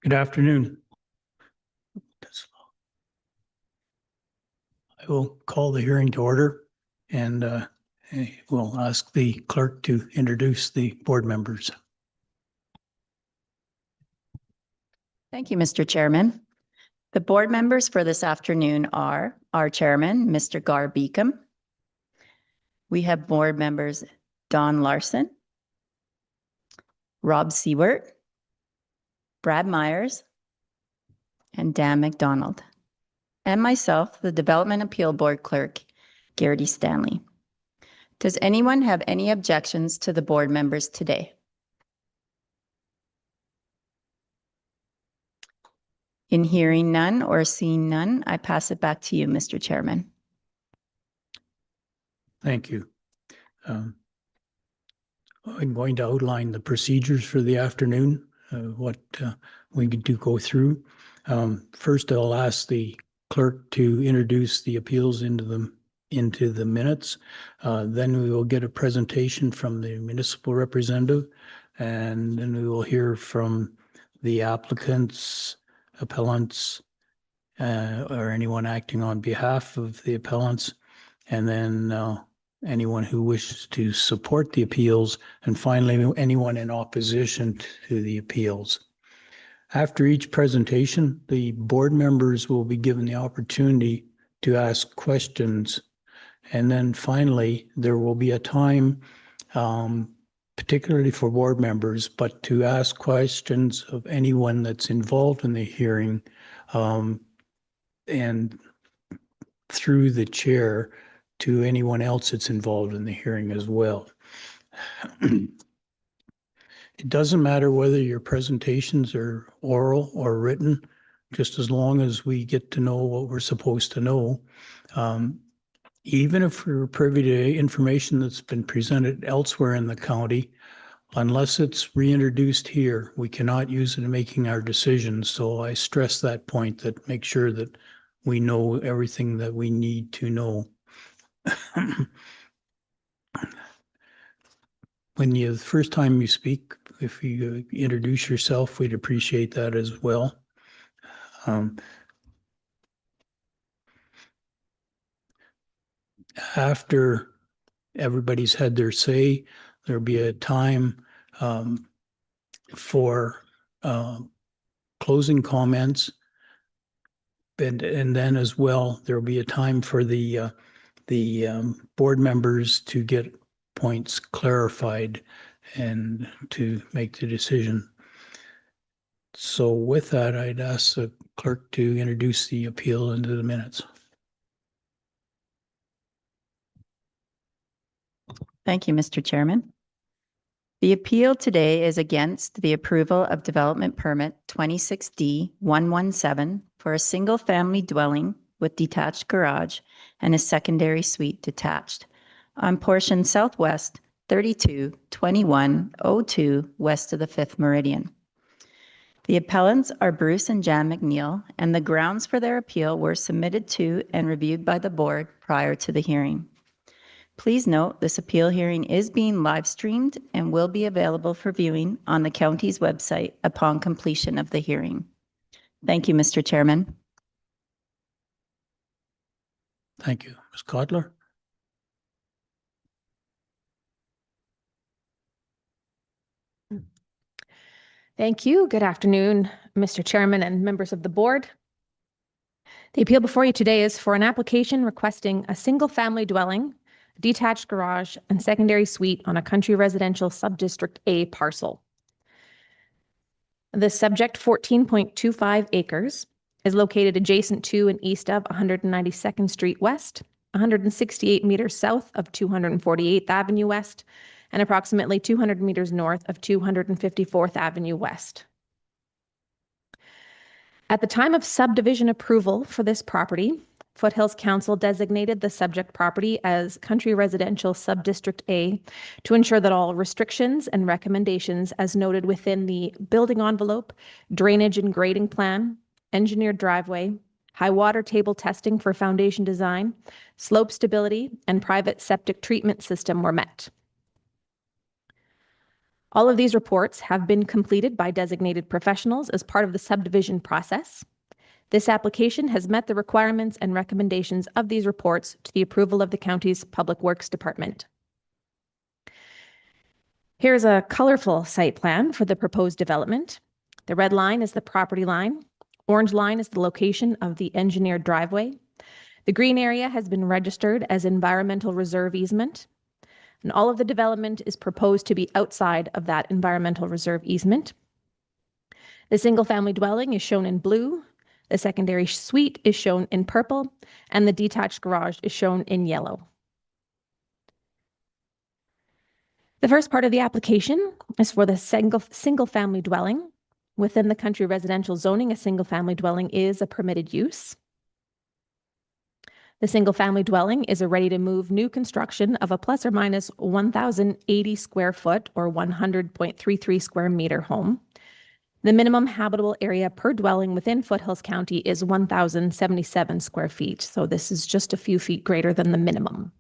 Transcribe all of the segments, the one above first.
Good afternoon. I will call the hearing to order and we'll ask the clerk to introduce the board members. Thank you, Mr. Chairman. The board members for this afternoon are our chairman, Mr. Gar Beacom. We have board members Don Larson, Rob Seward, Brad Myers, and Dan McDonald, and myself, the Development Appeal Board Clerk, Garrity Stanley. Does anyone have any objections to the board members today? In hearing none or seeing none, I pass it back to you, Mr. Chairman. Thank you. I'm going to outline the procedures for the afternoon, what we do go through. First, I'll ask the clerk to introduce the appeals into the minutes. Then we will get a presentation from the municipal representative, and then we will hear from the applicants, appellants, or anyone acting on behalf of the appellants, and then anyone who wishes to support the appeals, and finally anyone in opposition to the appeals. After each presentation, the board members will be given the opportunity to ask questions, and then finally there will be a time particularly for board members, but to ask questions of anyone that's involved in the hearing, and through the chair to anyone else that's involved in the hearing as well. It doesn't matter whether your presentations are oral or written, just as long as we get to know what we're supposed to know. Even if we're privy to information that's been presented elsewhere in the county, unless it's reintroduced here, we cannot use it in making our decisions. So I stress that point, that make sure that we know everything that we need to know. When the first time you speak, if you introduce yourself, we'd appreciate that as well. After everybody's had their say, there'll be a time for closing comments, and then as well there'll be a time for the board members to get points clarified and to make the decision. So with that, I'd ask the clerk to introduce the appeal into the minutes. Thank you, Mr. Chairman. The appeal today is against the approval of Development Permit 26D117 for a single-family dwelling with detached garage and a secondary suite detached on portion southwest 322102 west of the 5th Meridian. The appellants are Bruce and Jan McNeil, and the grounds for their appeal were submitted to and reviewed by the board prior to the hearing. Please note this appeal hearing is being live streamed and will be available for viewing on the county's website upon completion of the hearing. Thank you, Mr. Chairman. Thank you. Ms. Codler? Thank you. Good afternoon, Mr. Chairman and members of the board. The appeal before you today is for an application requesting a single-family dwelling, detached garage, and secondary suite on a country residential subdistrict A parcel. The subject 14.25 acres is located adjacent to and east of 192nd Street West, 168 meters south of 248th Avenue West, and approximately 200 meters north of 254th Avenue West. At the time of subdivision approval for this property, Foothills Council designated the subject property as Country Residential Subdistrict A to ensure that all restrictions and recommendations as noted within the building envelope, drainage and grading plan, engineered driveway, high water table testing for foundation design, slope stability, and private septic treatment system were met. All of these reports have been completed by designated professionals as part of the subdivision process. This application has met the requirements and recommendations of these reports to the approval of the county's Public Works Department. Here's a colorful site plan for the proposed development. The red line is the property line. Orange line is the location of the engineered driveway. The green area has been registered as environmental reserve easement. And all of the development is proposed to be outside of that environmental reserve easement. The single-family dwelling is shown in blue, the secondary suite is shown in purple, and the detached garage is shown in yellow. The first part of the application is for the single-family dwelling. Within the country residential zoning, a single-family dwelling is a permitted use. The single-family dwelling is a ready-to-move new construction of a plus or minus 1,080 square foot or 100.33 square meter home. The minimum habitable area per dwelling within Foothills County is 1,077 square feet, so this is just a few feet greater than the minimum.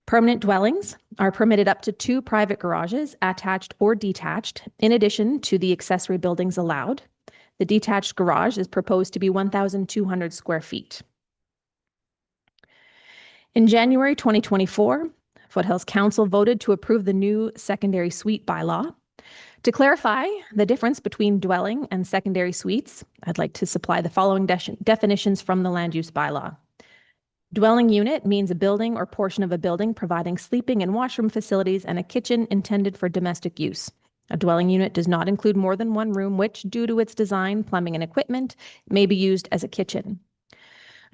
Permanent dwellings are permitted up to 2 private garages, attached or detached, in addition to the accessory buildings allowed. The detached garage is proposed to be 1,200 square feet. In January 2024, Foothills Council voted to approve the new secondary suite bylaw. To clarify the difference between dwelling and secondary suites, I'd like to supply the following definitions from the land use bylaw. Dwelling unit means a building or portion of a building providing sleeping and washroom facilities and a kitchen intended for domestic use. A dwelling unit does not include more than one room, which, due to its design, plumbing, and equipment, may be used as a kitchen.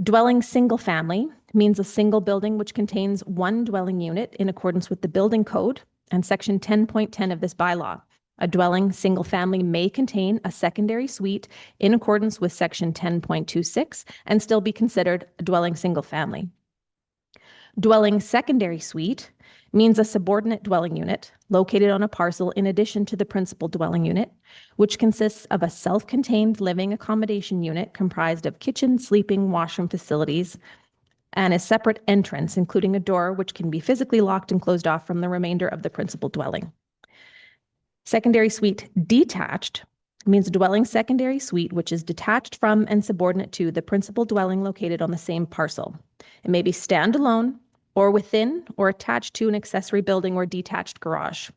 Dwelling single family means a single building which contains one dwelling unit in accordance with the building code and section 10.10 of this bylaw. A dwelling single family may contain a secondary suite in accordance with section 10.26 and still be considered a dwelling single family. Dwelling secondary suite means a subordinate dwelling unit located on a parcel in addition to the principal dwelling unit, which consists of a self-contained living accommodation unit comprised of kitchen, sleeping, washroom facilities, and a separate entrance, including a door which can be physically locked and closed off from the remainder of the principal dwelling. Secondary suite detached means a dwelling secondary suite which is detached from and subordinate to the principal dwelling located on the same parcel. It may be standalone or within or attached to an accessory building or detached garage.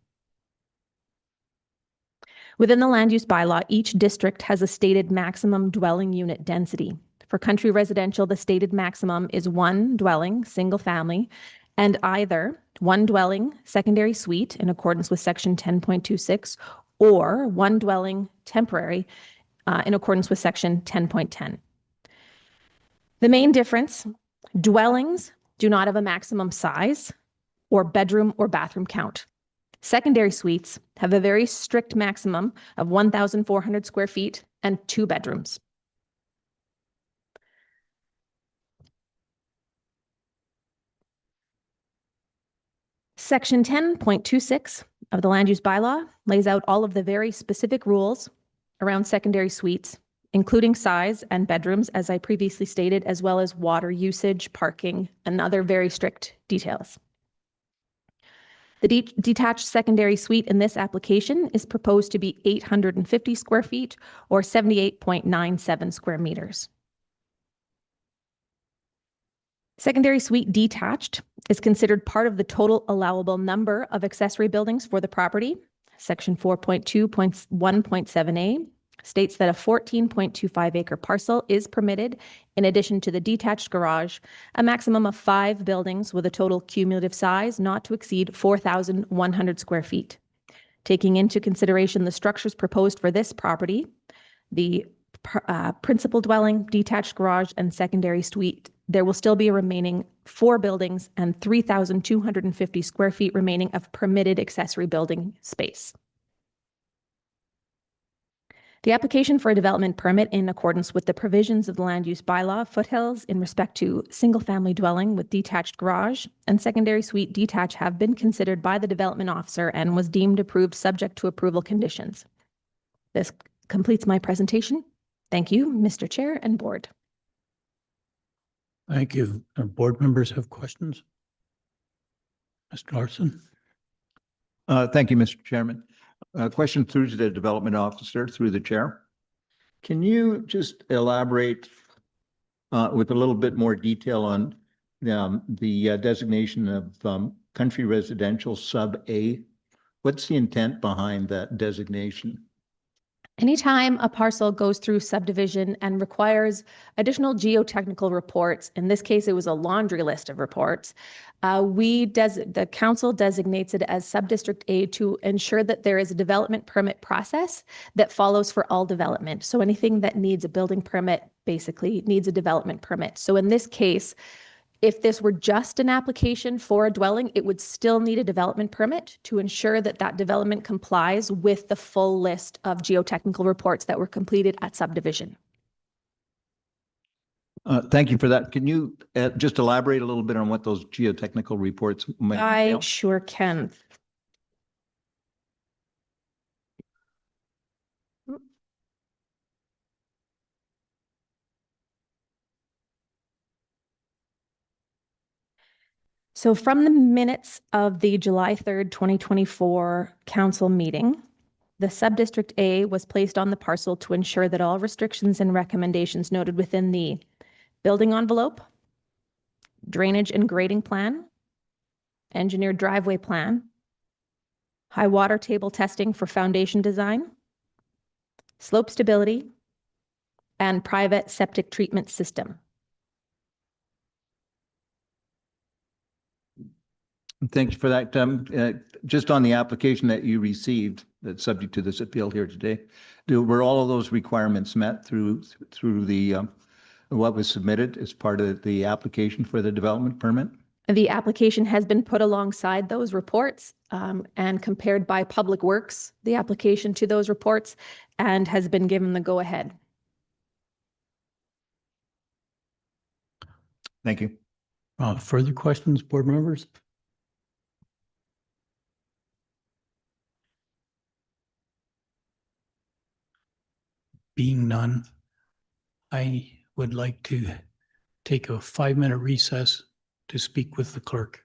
Within the land use bylaw, each district has a stated maximum dwelling unit density. For country residential, the stated maximum is 1 dwelling, single family, and either 1 dwelling, secondary suite in accordance with section 10.26, or 1 dwelling, temporary, in accordance with section 10.10. The main difference, dwellings do not have a maximum size or bedroom or bathroom count. Secondary suites have a very strict maximum of 1,400 square feet and 2 bedrooms. Section 10.26 of the land use bylaw lays out all of the very specific rules around secondary suites, including size and bedrooms, as I previously stated, as well as water usage, parking, and other very strict details. The detached secondary suite in this application is proposed to be 850 square feet or 78.97 square meters. Secondary suite detached is considered part of the total allowable number of accessory buildings for the property. Section 4.2.1.7a states that a 14.25 acre parcel is permitted, in addition to the detached garage, a maximum of 5 buildings with a total cumulative size not to exceed 4,100 square feet. Taking into consideration the structures proposed for this property, the principal dwelling, detached garage, and secondary suite, there will still be a remaining 4 buildings and 3,250 square feet remaining of permitted accessory building space. The application for a development permit in accordance with the provisions of the land use bylaw Foothills in respect to single-family dwelling with detached garage and secondary suite detached have been considered by the development officer and was deemed approved subject to approval conditions. This completes my presentation. Thank you, Mr. Chair and Board. Thank you. Our board members have questions? Mr. Larson? Thank you, Mr. Chairman. Question through to the development officer, through the chair. Can you just elaborate with a little bit more detail on the designation of country residential sub A? What's the intent behind that designation? Anytime a parcel goes through subdivision and requires additional geotechnical reports, in this case, it was a laundry list of reports, the council designates it as Subdistrict A to ensure that there is a development permit process that follows for all development. So anything that needs a building permit basically needs a development permit. So in this case, if this were just an application for a dwelling, it would still need a development permit to ensure that that development complies with the full list of geotechnical reports that were completed at subdivision. Thank you for that. Can you just elaborate a little bit on what those geotechnical reports might I entail? sure can. So from the minutes of the July 3rd, 2024 council meeting, the Subdistrict A was placed on the parcel to ensure that all restrictions and recommendations noted within the building envelope, drainage and grading plan, engineered driveway plan, high water table testing for foundation design, slope stability, and private septic treatment system. Thank you for that. Just on the application that you received that's subject to this appeal here today, were all of those requirements met through the what was submitted as part of the application for the development permit? The application has been put alongside those reports and compared by Public Works, the application to those reports, and has been given the go-ahead. Thank you. Further questions, board members? Being none, I would like to take a 5-minute recess to speak with the clerk.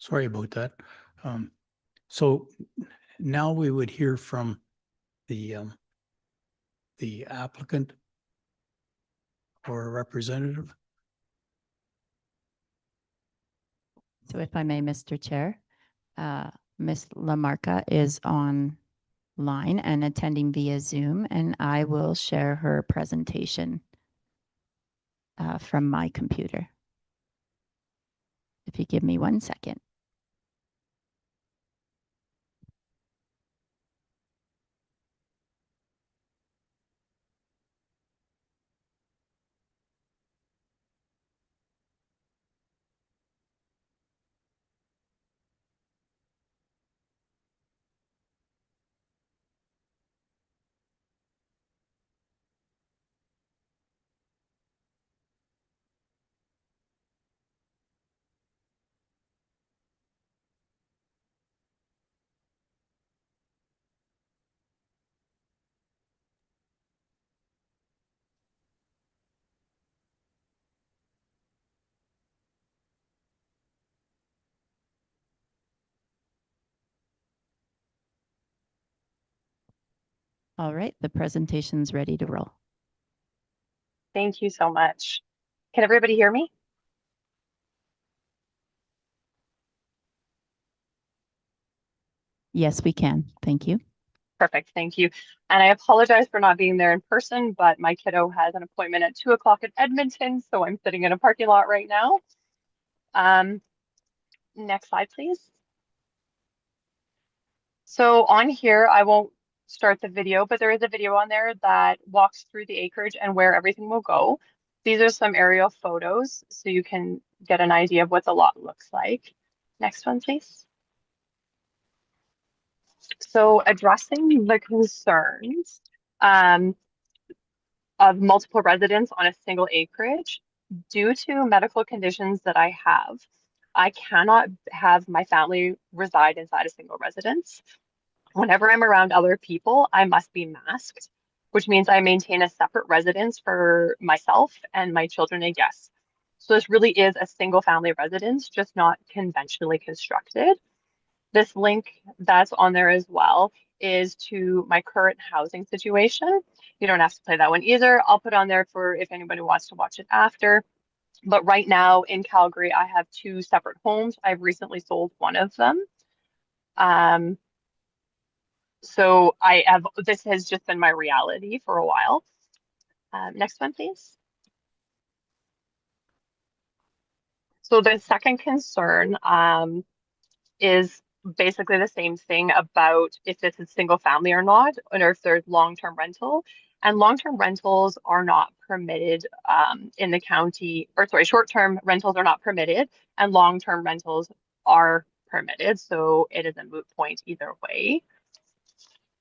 Sorry about that. So now we would hear from the applicant or a representative. So if I may, Mr. Chair, Ms. Lamarca is online and attending via Zoom, and I will share her presentation from my computer. If you give me 1 second. All right, the presentation's ready to roll. Thank you so much. Can everybody hear me? Yes, we can. Thank you. Perfect, thank you. And I apologize for not being there in person, but my kiddo has an appointment at 2 o'clock at Edmonton, so I'm sitting in a parking lot right now. Next slide, please. So on here, I won't start the video, but there is a video on there that walks through the acreage and where everything will go. These are some aerial photos, so you can get an idea of what the lot looks like. Next one, please. So addressing the concerns of multiple residents on a single acreage, due to medical conditions that I have, I cannot have my family reside inside a single residence. Whenever I'm around other people, I must be masked, which means I maintain a separate residence for myself and my children and guests. So this really is a single family residence, just not conventionally constructed. This link that's on there as well is to my current housing situation. You don't have to play that one either. I'll put on there for if anybody wants to watch it after. But right now in Calgary, I have 2 separate homes. I've recently sold one of them. So this has just been my reality for a while. Next one, please. So the second concern is basically the same thing about if this is single family or not, or if there's long-term rental. And long-term rentals are not permitted in the county, or sorry, short-term rentals are not permitted, and long-term rentals are permitted. So it is a moot point either way.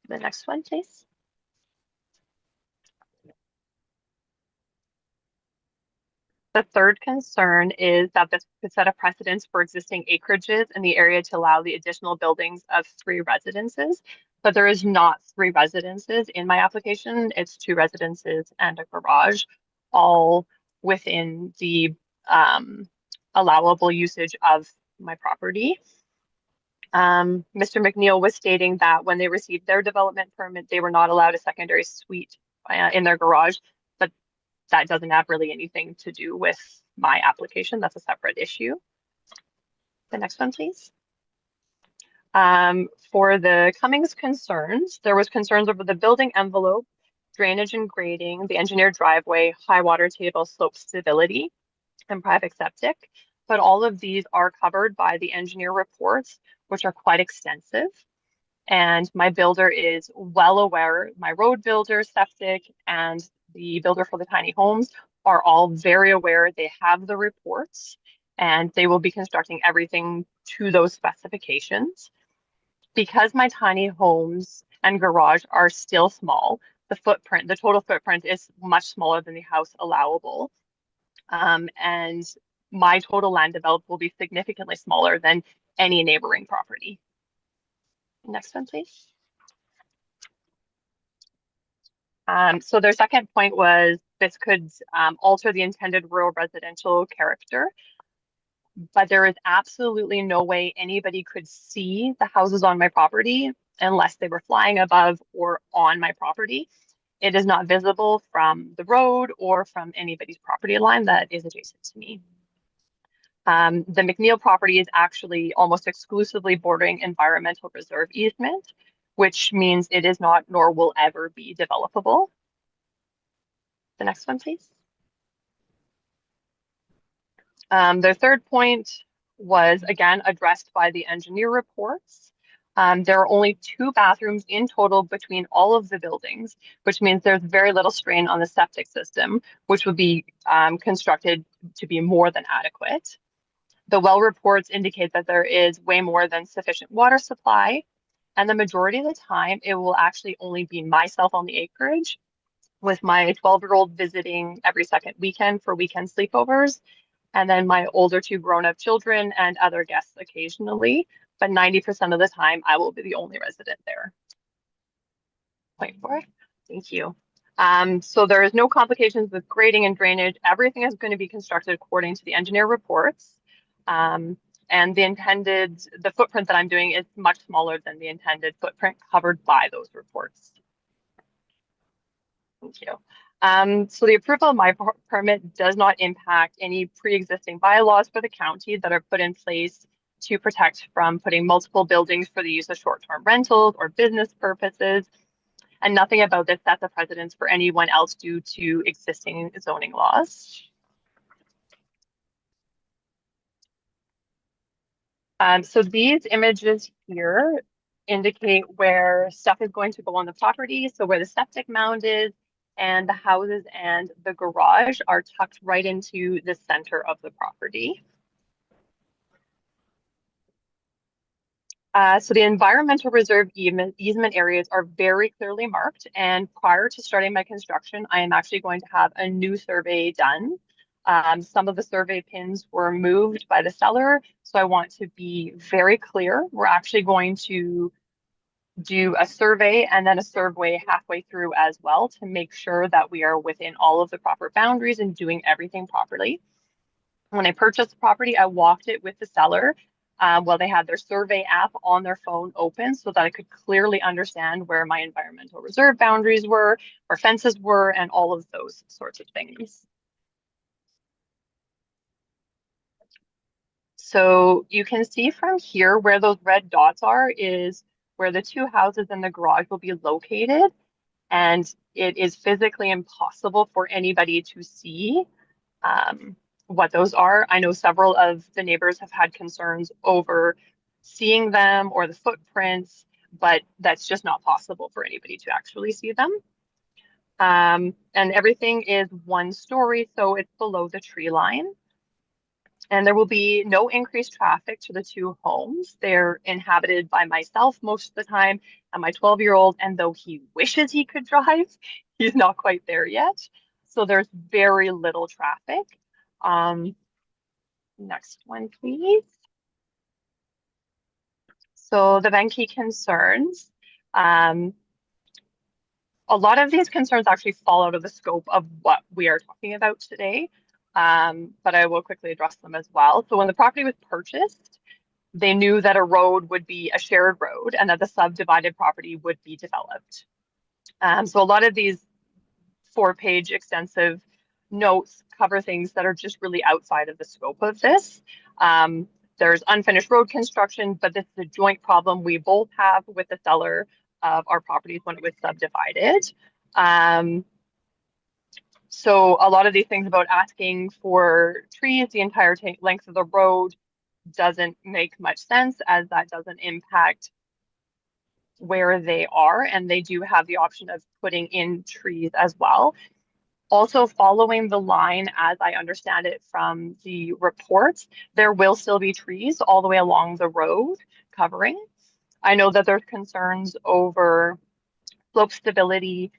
The next one, please. The third concern is that this could set a precedence for existing acreages in the area to allow the additional buildings of 3 residences, but there is not 3 residences in my application. It's 2 residences and a garage, all within the allowable usage of my property. Mr. McNeil was stating that when they received their development permit, they were not allowed a secondary suite in their garage, but that doesn't have really anything to do with my application. That's a separate issue. The next one, please. For the Cummings concerns, there was concerns over the building envelope, drainage and grading, the engineered driveway, high water table, slope stability, and private septic. But all of these are covered by the engineer reports, which are quite extensive. And my builder is well aware, my road builder, septic, and the builder for the tiny homes are all very aware. They have the reports and they will be constructing everything to those specifications. Because my tiny homes and garage are still small, the total footprint is much smaller than the house allowable. And my total land developed will be significantly smaller than any neighboring property. Next one, please. So their second point was this could alter the intended rural residential character. but there is absolutely no way anybody could see the houses on my property unless they were flying above or on my property. It is not visible from the road or from anybody's property line that is adjacent to me. The McNeil property is actually almost exclusively bordering environmental reserve easement, which means it is not nor will ever be developable. The next one, please. Their third point was again addressed by the engineer reports. There are only 2 bathrooms in total between all of the buildings, which means there's very little strain on the septic system, which would be constructed to be more than adequate. The well reports indicate that there is way more than sufficient water supply, and the majority of the time it will actually only be myself on the acreage, with my 12-year-old visiting every second weekend for weekend sleepovers, and then my older 2 grown-up children and other guests occasionally, but 90% of the time I will be the only resident there. Point 4, thank you. So there is no complications with grading and drainage. Everything is going to be constructed according to the engineer reports. And the footprint that I'm doing is much smaller than the intended footprint covered by those reports. Thank you. So the approval of my permit does not impact any pre-existing bylaws for the county that are put in place to protect from putting multiple buildings for the use of short-term rentals or business purposes. And nothing about this sets a precedence for anyone else due to existing zoning laws. So these images here indicate where stuff is going to go on the property. So where the septic mound is, and the houses and the garage are tucked right into the center of the property. So the environmental reserve easement areas are very clearly marked, and prior to starting my construction, I am actually going to have a new survey done. Some of the survey pins were moved by the seller, so I want to be very clear. We're actually going to do a survey and then a survey halfway through as well to make sure that we are within all of the proper boundaries and doing everything properly. When I purchased the property, I walked it with the seller while they had their survey app on their phone open so that I could clearly understand where my environmental reserve boundaries were, where fences were, and all of those sorts of things. So you can see from here where those red dots are is where the 2 houses and the garage will be located. And it is physically impossible for anybody to see what those are. I know several of the neighbors have had concerns over seeing them or the footprints, but that's just not possible for anybody to actually see them. And everything is 1 story, so it's below the tree line. And there will be no increased traffic to the 2 homes. They're inhabited by myself most of the time and my 12-year-old. And though he wishes he could drive, he's not quite there yet. So there's very little traffic. Next one, please. So the Venke concerns. A lot of these concerns actually fall out of the scope of what we are talking about today. But I will quickly address them as well. So when the property was purchased, they knew that a road would be a shared road and that the subdivided property would be developed. So a lot of these 4-page extensive notes cover things that are just really outside of the scope of this. There's unfinished road construction, but this is a joint problem we both have with the seller of our properties when it was subdivided. So a lot of these things about asking for trees the entire length of the road doesn't make much sense, as that doesn't impact where they are, and they do have the option of putting in trees as well. Also, following the line, as I understand it from the reports, there will still be trees all the way along the road covering. I know that there's concerns over slope stability,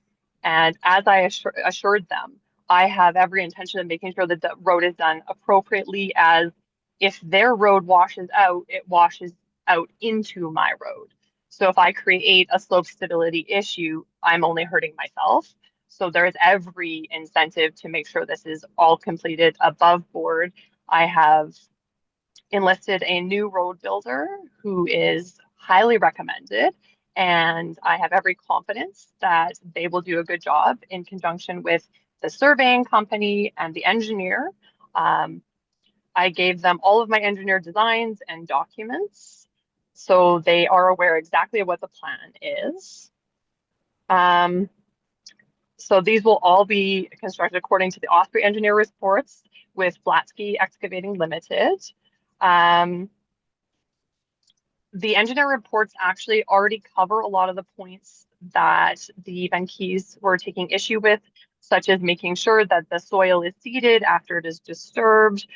and as I assured them, I have every intention of making sure that the road is done appropriately, as if their road washes out, it washes out into my road. So if I create a slope stability issue, I'm only hurting myself. So there is every incentive to make sure this is all completed above board. I have enlisted a new road builder who is highly recommended, and I have every confidence that they will do a good job in conjunction with the surveying company and the engineer. I gave them all of my engineer designs and documents, so they are aware exactly what the plan is. So these will all be constructed according to the Osprey engineer reports with Blatsky Excavating Limited. The engineer reports actually already cover a lot of the points that the Van Keys were taking issue with, such as making sure that the soil is seeded after it is disturbed.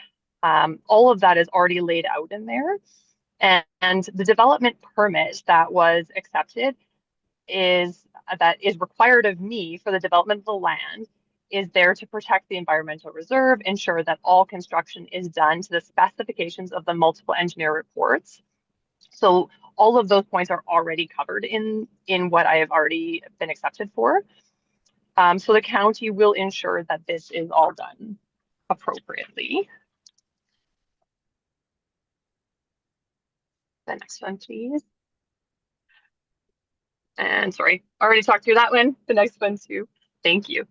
All of that is already laid out in there. And the development permit that was accepted that is required of me for the development of the land is there to protect the environmental reserve, ensure that all construction is done to the specifications of the multiple engineer reports. So all of those points are already covered in what I have already been accepted for. So the county will ensure that this is all done appropriately. The next one, please. And sorry, already talked through that one. The next one too. Thank you.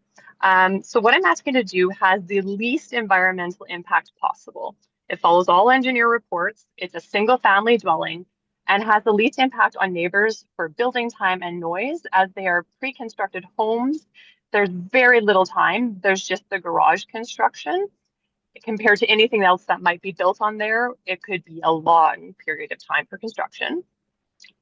So what I'm asking to do has the least environmental impact possible. It follows all engineer reports. It's a single family dwelling and has the least impact on neighbors for building time and noise as they are pre-constructed homes. There's very little time. There's just the garage construction. Compared to anything else that might be built on there, it could be a long period of time for construction.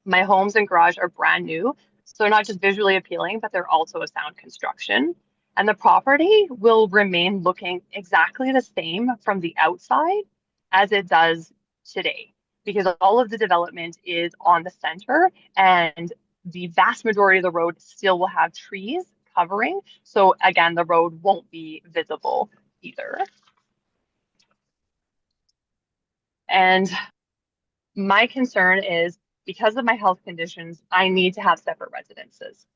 My homes and garage are brand new, so they're not just visually appealing, but they're also a sound construction. And the property will remain looking exactly the same from the outside as it does today, because all of the development is on the center and the vast majority of the road still will have trees covering. So again, the road won't be visible either. And my concern is because of my health conditions, I need to have separate residences.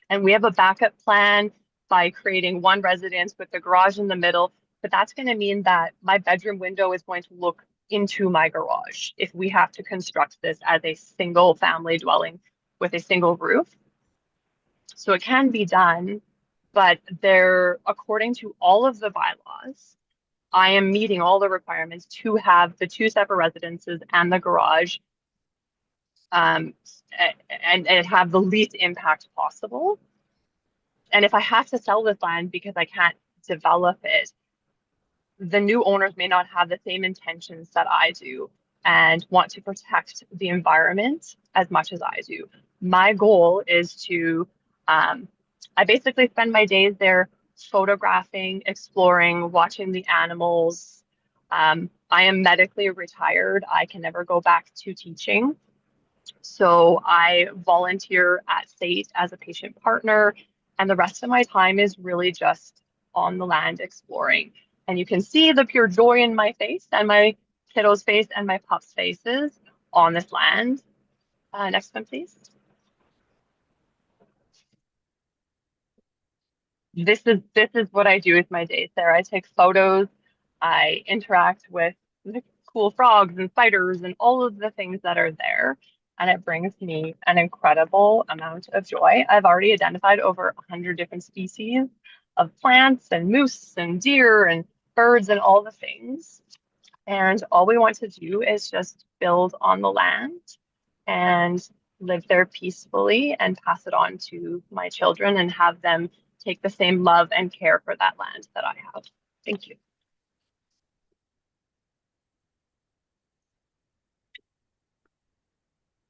And we have a backup plan by creating one residence with the garage in the middle, but that's going to mean that my bedroom window is going to look into my garage if we have to construct this as a single family dwelling with a single roof. So it can be done, but according to all of the bylaws, I am meeting all the requirements to have the two separate residences and the garage and have the least impact possible. And if I have to sell this land because I can't develop it, the new owners may not have the same intentions that I do and want to protect the environment as much as I do. My goal is to, I basically spend my days there photographing, exploring, watching the animals. I am medically retired. I can never go back to teaching. So I volunteer at SAIT as a patient partner, and the rest of my time is really just on the land exploring. And you can see the pure joy in my face and my kiddo's face and my pups' faces on this land. Next one, please. This is what I do with my days there. I take photos, I interact with the cool frogs and spiders and all of the things that are there. And it brings me an incredible amount of joy. I've already identified over 100 different species of plants and moose and deer and birds and all the things. And all we want to do is just build on the land and live there peacefully and pass it on to my children and have them take the same love and care for that land that I have. Thank you.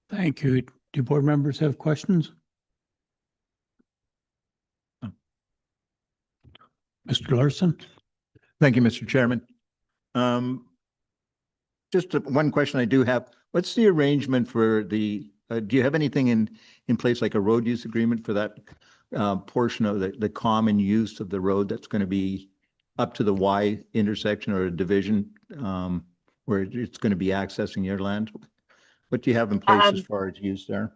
Thank you. Do board members have questions? Mr. Larson? Thank you, Mr. Chairman. Just one question I do have. What's the arrangement for the, do you have anything in place like a road use agreement for that portion of the common use of the road that's going to be up to the Y intersection or a division where it's going to be accessing your land? What do you have in place as far as use there?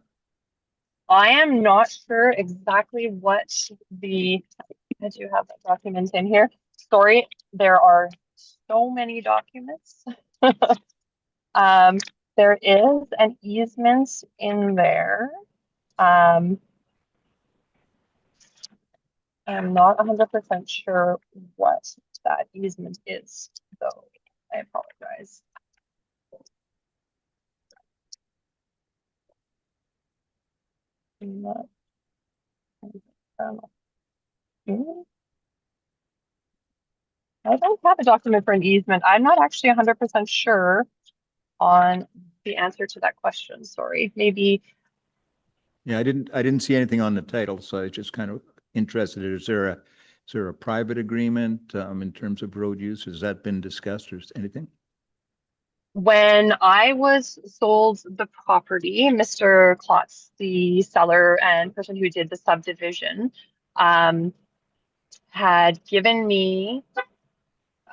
I am not sure exactly what I do have that document in here. Sorry, there are so many documents. There is an easement in there. I'm not 100% sure what that easement is, though. I apologize. Not- I don't have a document for an easement. I'm not actually 100% sure on the answer to that question. Sorry. Maybe. Yeah, I didn't see anything on the title, so I was just kind of interested. Is there a private agreement in terms of road use? Has that been discussed or anything? When I was sold the property, Mr. Klotz, the seller and person who did the subdivision, had given me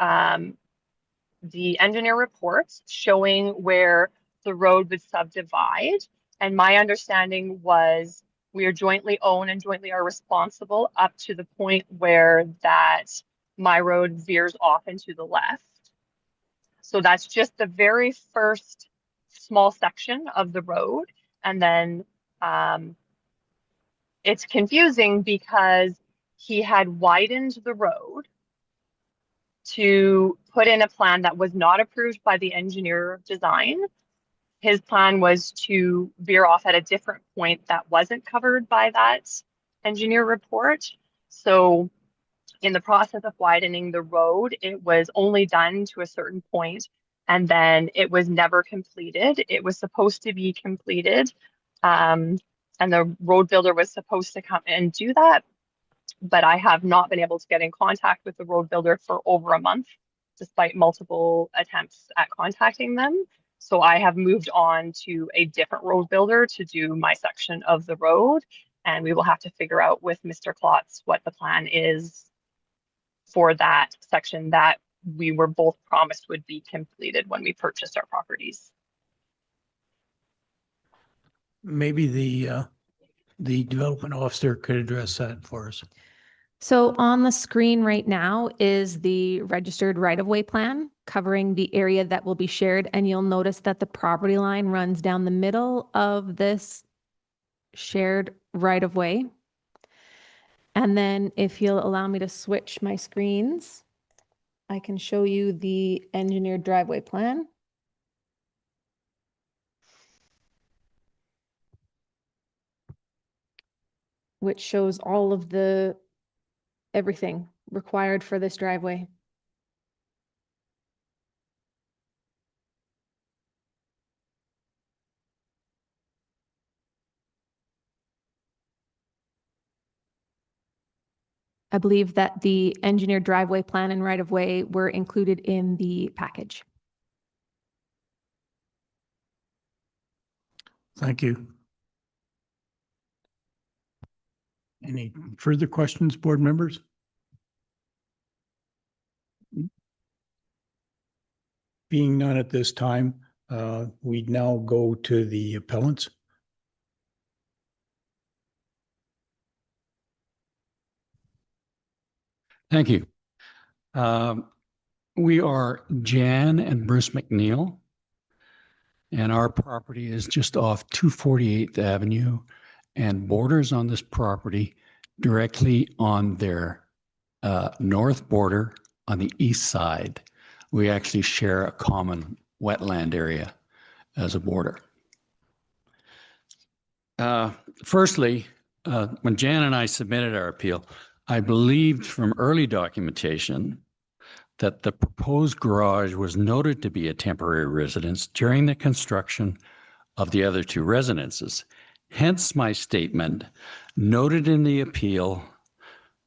the engineer reports showing where the road would subdivide. And my understanding was we are jointly owned and jointly are responsible up to the point where that my road veers off into the left. So that's just the very first small section of the road. And then it's confusing because he had widened the road to put in a plan that was not approved by the engineer design. His plan was to veer off at a different point that wasn't covered by that engineer report. So in the process of widening the road, it was only done to a certain point, and then it was never completed. It was supposed to be completed, and the road builder was supposed to come and do that, but I have not been able to get in contact with the road builder for over a month, despite multiple attempts at contacting them. So I have moved on to a different road builder to do my section of the road, and we will have to figure out with Mr. Klotz what the plan is for that section that we were both promised would be completed when we purchased our properties. Maybe the development officer could address that for us. So on the screen right now is the registered right-of-way plan covering the area that will be shared. And you'll notice that the property line runs down the middle of this shared right-of-way. And then if you'll allow me to switch my screens, I can show you the engineered driveway plan. Which shows all of the everything required for this driveway. I believe that the engineered driveway plan and right-of-way were included in the package. Thank you. Any further questions, board members? Being none at this time, we now go to the appellants. Thank you. We are Jan and Bruce McNeil, and our property is just off 248th Avenue and borders on this property directly on their north border on the east side. We actually share a common wetland area as a border. Firstly, when Jan and I submitted our appeal, I believed from early documentation that the proposed garage was noted to be a temporary residence during the construction of the other two residences. Hence my statement noted in the appeal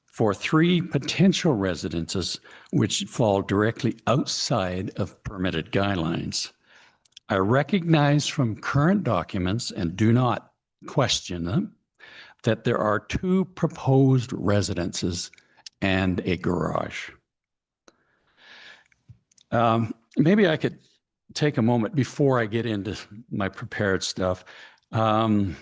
for 3 potential residences which fall directly outside of permitted guidelines. I recognize from current documents, and do not question them, that there are 2 proposed residences and a garage. Maybe I could take a moment before I get into my prepared stuff. I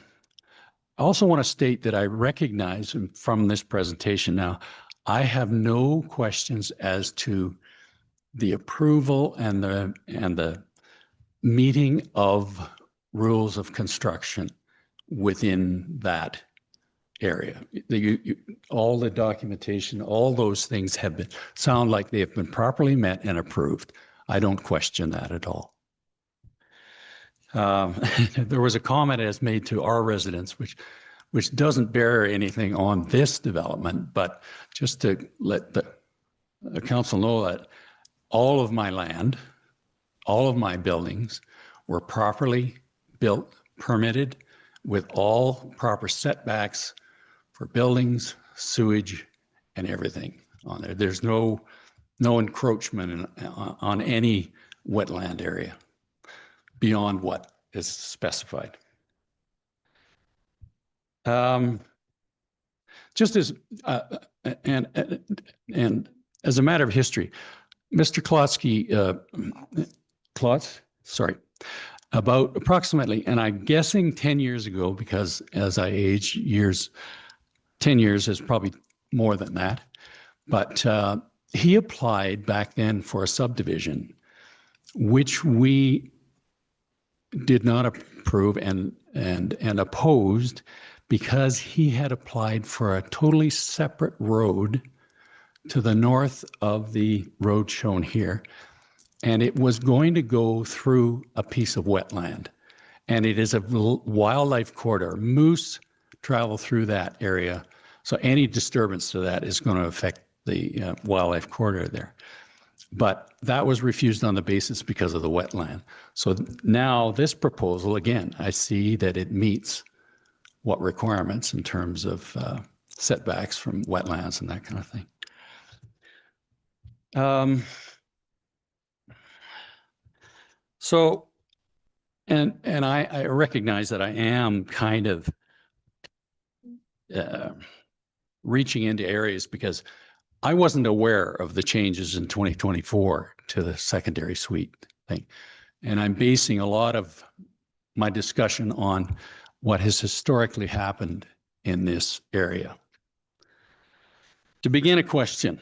also want to state that I recognize from this presentation now, I have no questions as to the approval and the meeting of rules of construction within that area. All the documentation, all those things sound like they have been properly met and approved. I don't question that at all. There was a comment as made to our residents, which doesn't bear anything on this development, but just to let the council know that all of my land, all of my buildings were properly built, permitted, with all proper setbacks for buildings, sewage, and everything on there. There's no encroachment on any wetland area beyond what is specified. Just as and as a matter of history, Mr. Klotzky, sorry, about approximately, and I'm guessing 10 years ago, because as I age, 10 years is probably more than that, but he applied back then for a subdivision, which we did not approve and opposed, because he had applied for a totally separate road to the north of the road shown here. And it was going to go through a piece of wetland. And it is a wildlife corridor. Moose travel through that area. So any disturbance to that is going to affect the wildlife corridor there. But that was refused on the basis because of the wetland. So now this proposal, again, I see that it meets what requirements in terms of setbacks from wetlands and that kind of thing. So, and I recognize that I am kind of reaching into areas because I wasn't aware of the changes in 2024 to the secondary suite thing. And I'm basing a lot of my discussion on what has historically happened in this area. To begin a question,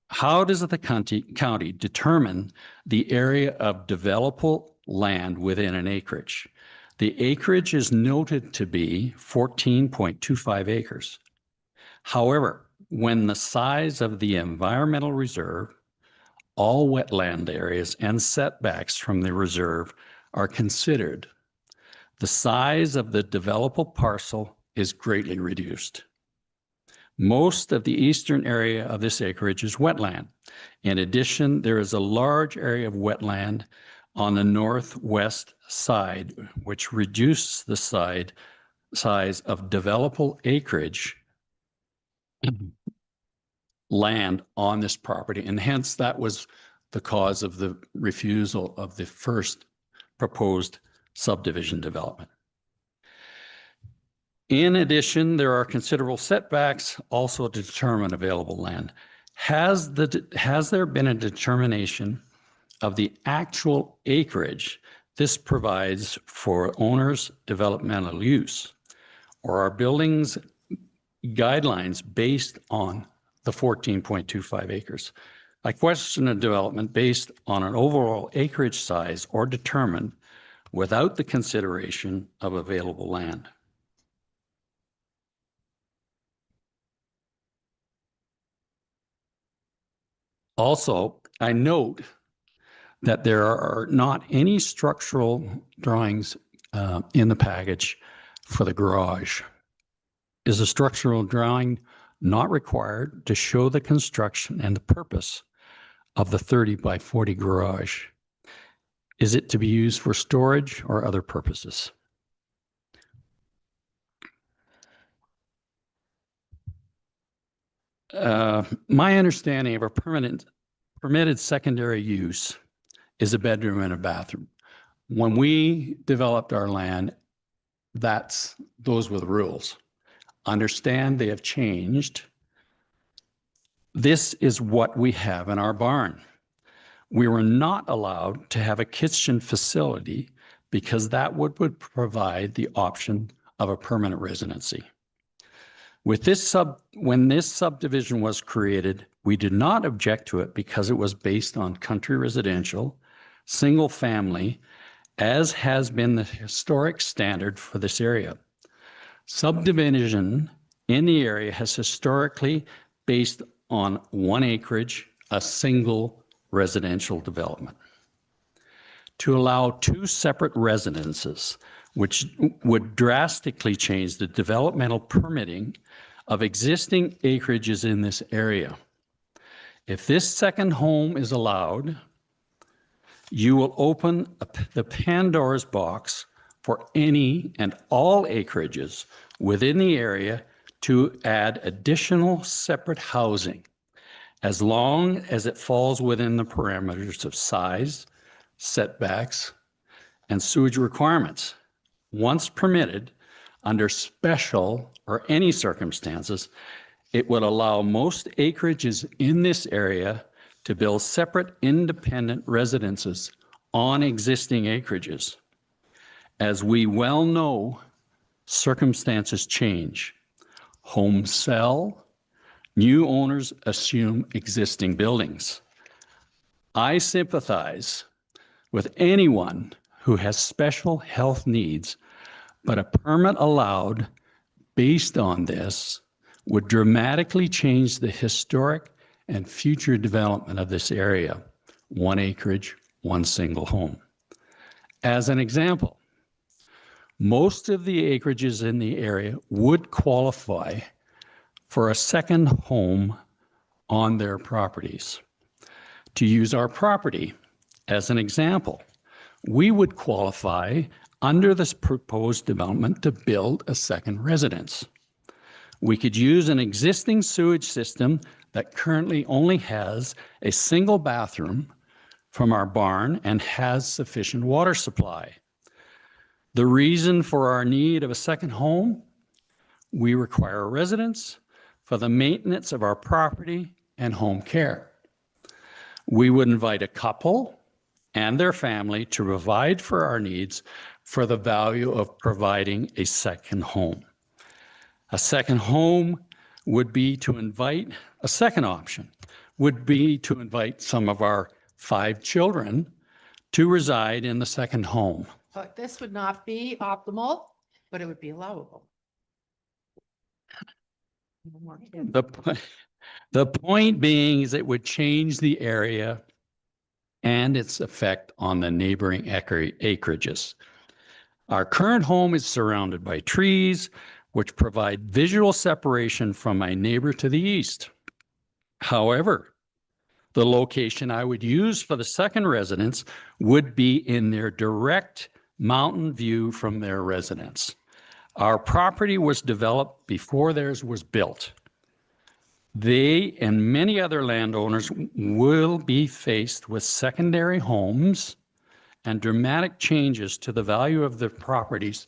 how does the county determine the area of developable land within an acreage? The acreage is noted to be 14.25 acres. However, when the size of the environmental reserve, all wetland areas and setbacks from the reserve are considered, the size of the developable parcel is greatly reduced. Most of the eastern area of this acreage is wetland. In addition, there is a large area of wetland on the northwest side, which reduces the size of developable acreage land on this property. And hence that was the cause of the refusal of the first proposed subdivision development. In addition, there are considerable setbacks also to determine available land. Has there been a determination of the actual acreage this provides for owners' developmental use? Or are buildings guidelines based on the 14.25 acres? I question a development based on an overall acreage size or determined without the consideration of available land. Also, I note that there are not any structural drawings in the package for the garage. Is a structural drawing not required to show the construction and the purpose of the 30 by 40 garage? Is it to be used for storage or other purposes? My understanding of a permitted secondary use is a bedroom and a bathroom. When we developed our land, those were the rules. Understand they have changed. This is what we have in our barn. We were not allowed to have a kitchen facility because that would provide the option of a permanent residency. When this subdivision was created, we did not object to it because it was based on country residential, single family, as has been the historic standard for this area. Subdivision in the area has historically based on 1 acreage, a single residential development. To allow 2 separate residences, which would drastically change the developmental permitting of existing acreages in this area. If this second home is allowed, you will open the Pandora's box for any and all acreages within the area to add additional separate housing, as long as it falls within the parameters of size, setbacks, and sewage requirements. Once permitted, under special or any circumstances, it would allow most acreages in this area to build separate independent residences on existing acreages. As we well know, circumstances change. Homes sell, new owners assume existing buildings. I sympathize with anyone who has special health needs, but a permit allowed based on this would dramatically change the historic and future development of this area, 1 acreage, 1 single home. As an example, most of the acreages in the area would qualify for a second home on their properties. To use our property as an example, we would qualify under this proposed development to build a second residence. We could use an existing sewage system that currently only has a single bathroom from our barn and has sufficient water supply. The reason for our need of a second home, we require a residence for the maintenance of our property and home care. We would invite a couple and their family to provide for our needs for the value of providing a second home. A second home would be to invite, a second option would be to invite some of our 5 children to reside in the second home. But this would not be optimal, but it would be allowable. The point being is it would change the area and its effect on the neighboring acreages. Our current home is surrounded by trees, which provide visual separation from my neighbor to the east. However, the location I would use for the second residence would be in their direct mountain view from their residence. Our property was developed before theirs was built. They and many other landowners will be faced with secondary homes and dramatic changes to the value of their properties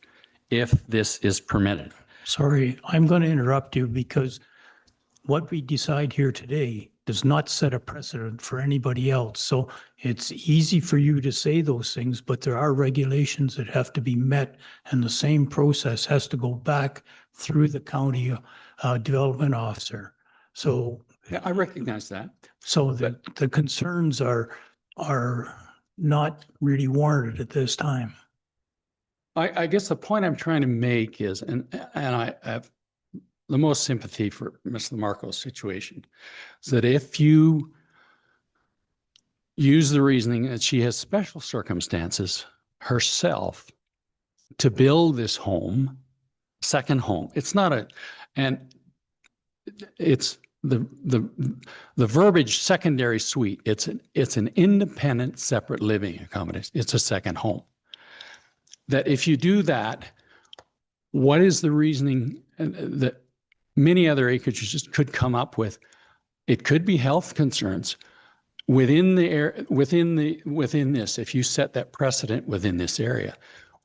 if this is permitted. Sorry, I'm going to interrupt you because what we decide here today does not set a precedent for anybody else. So it's easy for you to say those things, but there are regulations that have to be met, and the same process has to go back through the county development officer. So Yeah, I recognize that. so the concerns are not really warranted at this time. I guess the point I'm trying to make is, and I have the most sympathy for Ms. Lamarco's situation, is that if you use the reasoning that she has special circumstances herself to build this home, second home, it's not a, and it's the verbiage secondary suite, it's an independent separate living accommodation. It's a second home. That if you do that, what is the reasoning that many other acreages could come up with? It could be health concerns within this. If you set that precedent within this area,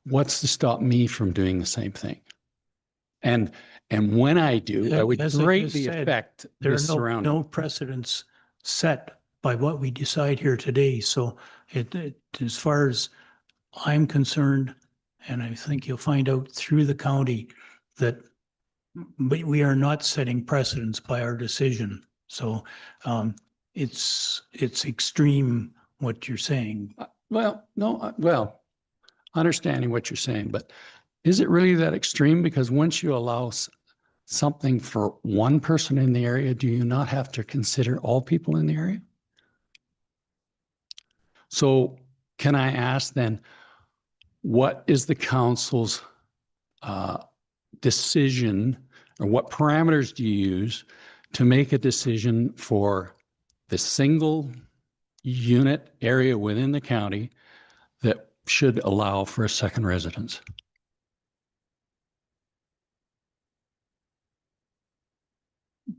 what's to stop me from doing the same thing? And when I do, I would As I just greatly said, affect There the are surrounding. no precedents set by what we decide here today. So as far as I'm concerned, and I think you'll find out through the county that we are not setting precedents by our decision. So it's extreme what you're saying. Well, no, well, understanding what you're saying, but is it really that extreme? Because once you allow something for one person in the area, do you not have to consider all people in the area? So can I ask then, what is the council's decision, or what parameters do you use to make a decision for the single unit area within the county that should allow for a second residence?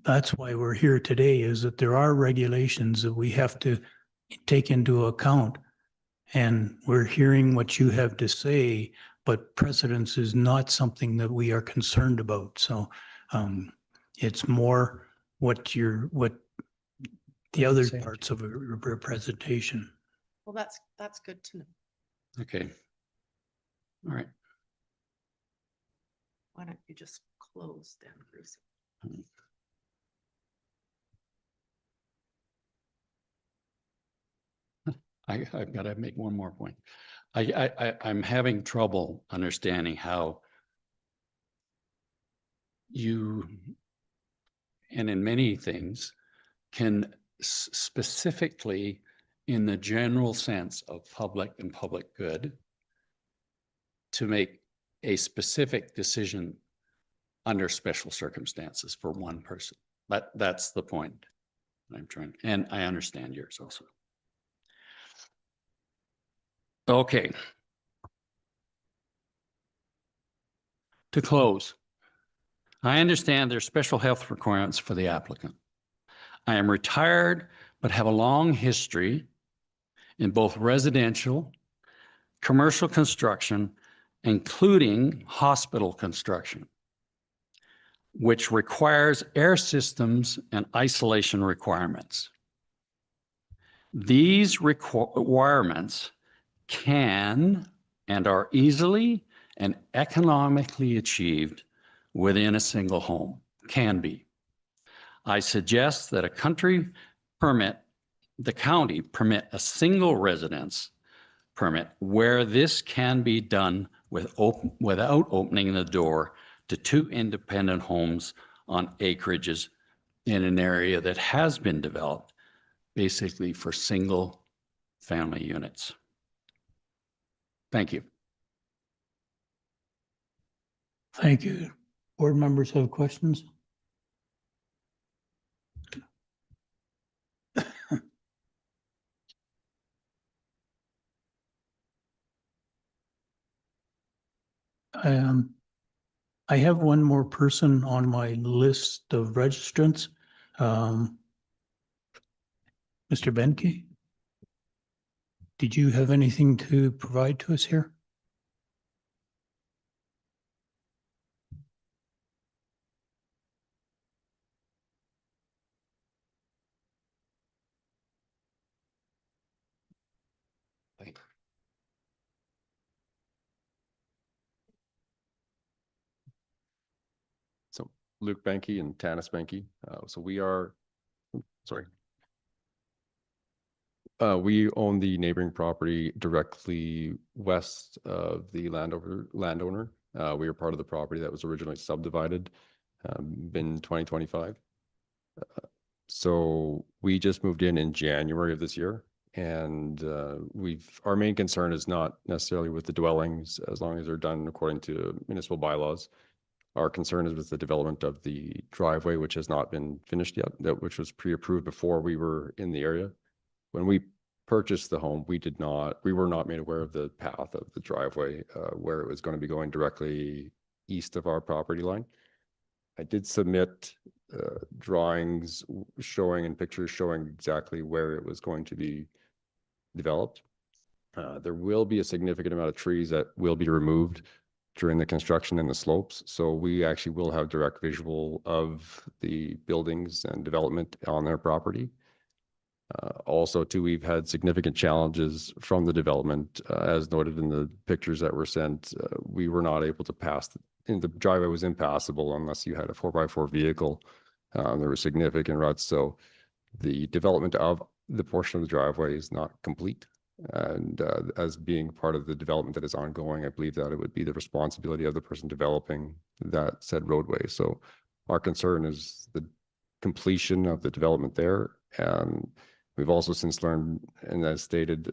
That's why we're here today, is that there are regulations that we have to take into account. And we're hearing what you have to say, but precedence is not something that we are concerned about. So it's more what the other Say. parts of a presentation. Well, that's good to know. Okay. All right. Why don't you just close then, Bruce? I've got to make one more point. I'm having trouble understanding how you, and in many things, can specifically, in the general sense of public and public good, to make a specific decision under special circumstances for one person. That's the point I'm trying, and I understand yours also. Okay. To close, I understand there's special health requirements for the applicant. I am retired, but have a long history in both residential, commercial construction, including hospital construction, which requires air systems and isolation requirements. These requirements can and are easily and economically achieved within a single home, can be. I suggest that the county permit a single residence permit where this can be done without opening the door to two independent homes on acreages in an area that has been developed basically for single family units. Thank you. Thank you. Board members have questions? I have one more person on my list of registrants. Mr. Benke, did you have anything to provide to us here? So Luke Benke and Tanis Benke. So we are, sorry. We own the neighboring property directly west of the landowner. We are part of the property that was originally subdivided in 2025. So we just moved in January of this year, and our main concern is not necessarily with the dwellings, as long as they're done according to municipal bylaws. Our concern is with the development of the driveway, which has not been finished yet, which was pre-approved before we were in the area. When we purchased the home, we were not made aware of the path of the driveway, where it was going to be going directly east of our property line. I did submit drawings showing and pictures showing exactly where it was going to be developed. There will be a significant amount of trees that will be removed during the construction and the slopes. So we actually will have direct visual of the buildings and development on their property. Also too, we've had significant challenges from the development, as noted in the pictures that were sent. We were not able to pass, and the driveway was impassable unless you had a 4x4 vehicle. There were significant ruts. So the development of the portion of the driveway is not complete. And as being part of the development that is ongoing, I believe that it would be the responsibility of the person developing that said roadway. So our concern is the completion of the development there. And we've also since learned, and as stated,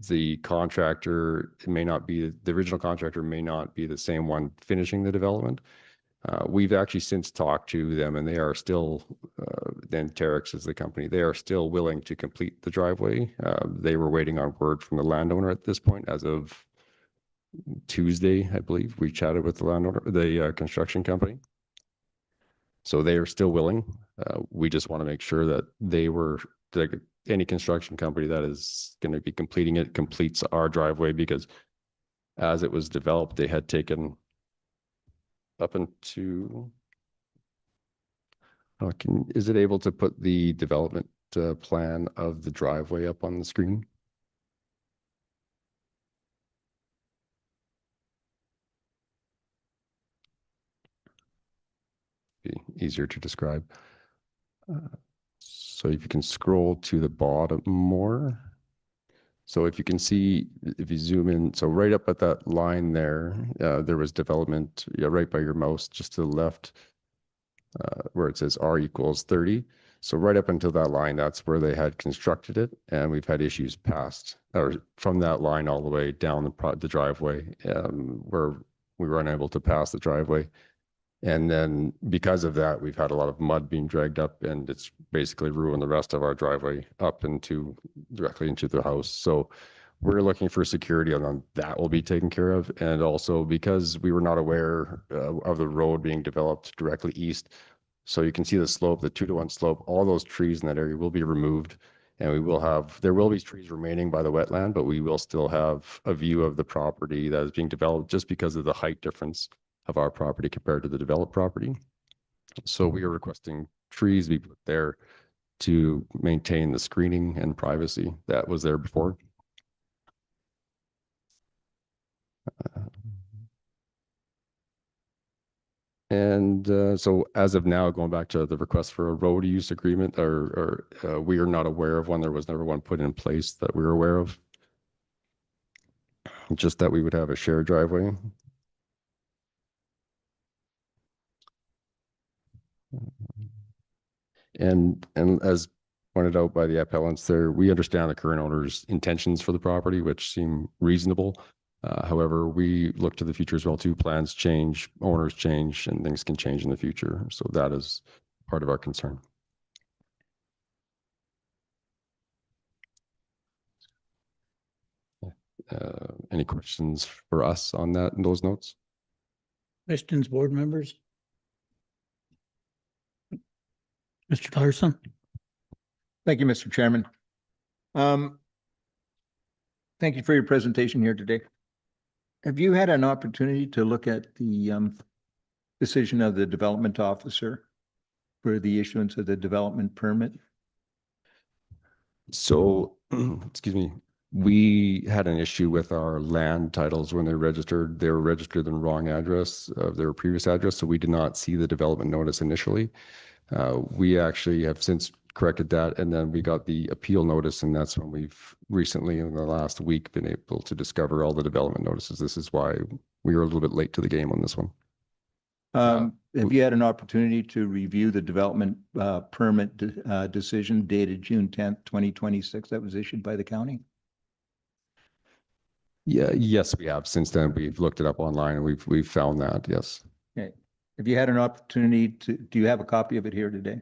the contractor, it may not be, the original contractor may not be the same one finishing the development. We've actually since talked to them, and they are still, then Terex is the company, they are still willing to complete the driveway. They were waiting on word from the landowner at this point. As of Tuesday, I believe, we chatted with the landowner, the construction company. So they are still willing. We just want to make sure that they were, like, any construction company that is going to be completing it completes our driveway, because as it was developed, they had taken up into, is it able to put the development plan of the driveway up on the screen? Be easier to describe. So if you can scroll to the bottom more. So if you can see, if you zoom in, so right up at that line there, there was development, right by your mouse, just to the left, where it says R equals 30. So right up until that line, that's where they had constructed it. And we've had issues past, or from that line all the way down the driveway, where we were unable to pass the driveway. And then because of that, we've had a lot of mud being dragged up, and it's basically ruined the rest of our driveway up into directly into the house. So we're looking for security on that will be taken care of. And also because we were not aware of the road being developed directly east. So you can see the slope, the 2-to-1 slope, all those trees in that area will be removed. And we will have, there will be trees remaining by the wetland, but we will still have a view of the property that is being developed just because of the height difference of our property compared to the developed property. So we are requesting trees be put there to maintain the screening and privacy that was there before. And so as of now, going back to the request for a road use agreement, we are not aware of one. There was never one put in place that we're aware of. Just that we would have a shared driveway. And as pointed out by the appellants there, we understand the current owner's intentions for the property, which seem reasonable. However, we look to the future as well too. Plans change, owners change, and things can change in the future. So that is part of our concern. Any questions for us on that and those notes? Questions, board members? Mr. Larson? Thank you, Mr. Chairman. Thank you for your presentation here today. Have you had an opportunity to look at the decision of the development officer for the issuance of the development permit? So, excuse me, we had an issue with our land titles when they registered. They were registered in the wrong address of their previous address, so we did not see the development notice initially. We actually have since corrected that, and then we got the appeal notice, and that's when we've recently, in the last week, been able to discover all the development notices. This is why we were a little bit late to the game on this one. Have you had an opportunity to review the development permit decision dated June 10th, 2026 that was issued by the county? Yeah, yes, we have. Since then, we've looked it up online and we've found that, yes. Okay. Have you had an opportunity to, do you have a copy of it here today?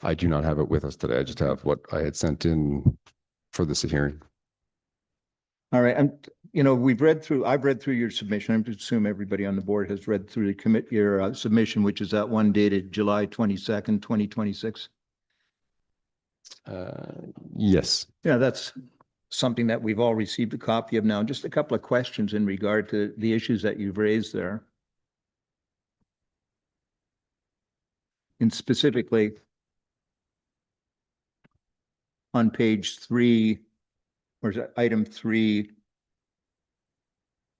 I do not have it with us today. I just have what I had sent in for this hearing. All right. And, you know, I've read through your submission. I assume everybody on the board has read through your submission, which is that one dated July 22nd, 2026. Yes. Yeah, that's something that we've all received a copy of now. Just a couple of questions in regard to the issues that you've raised there. And specifically, on page 3, or is that item 3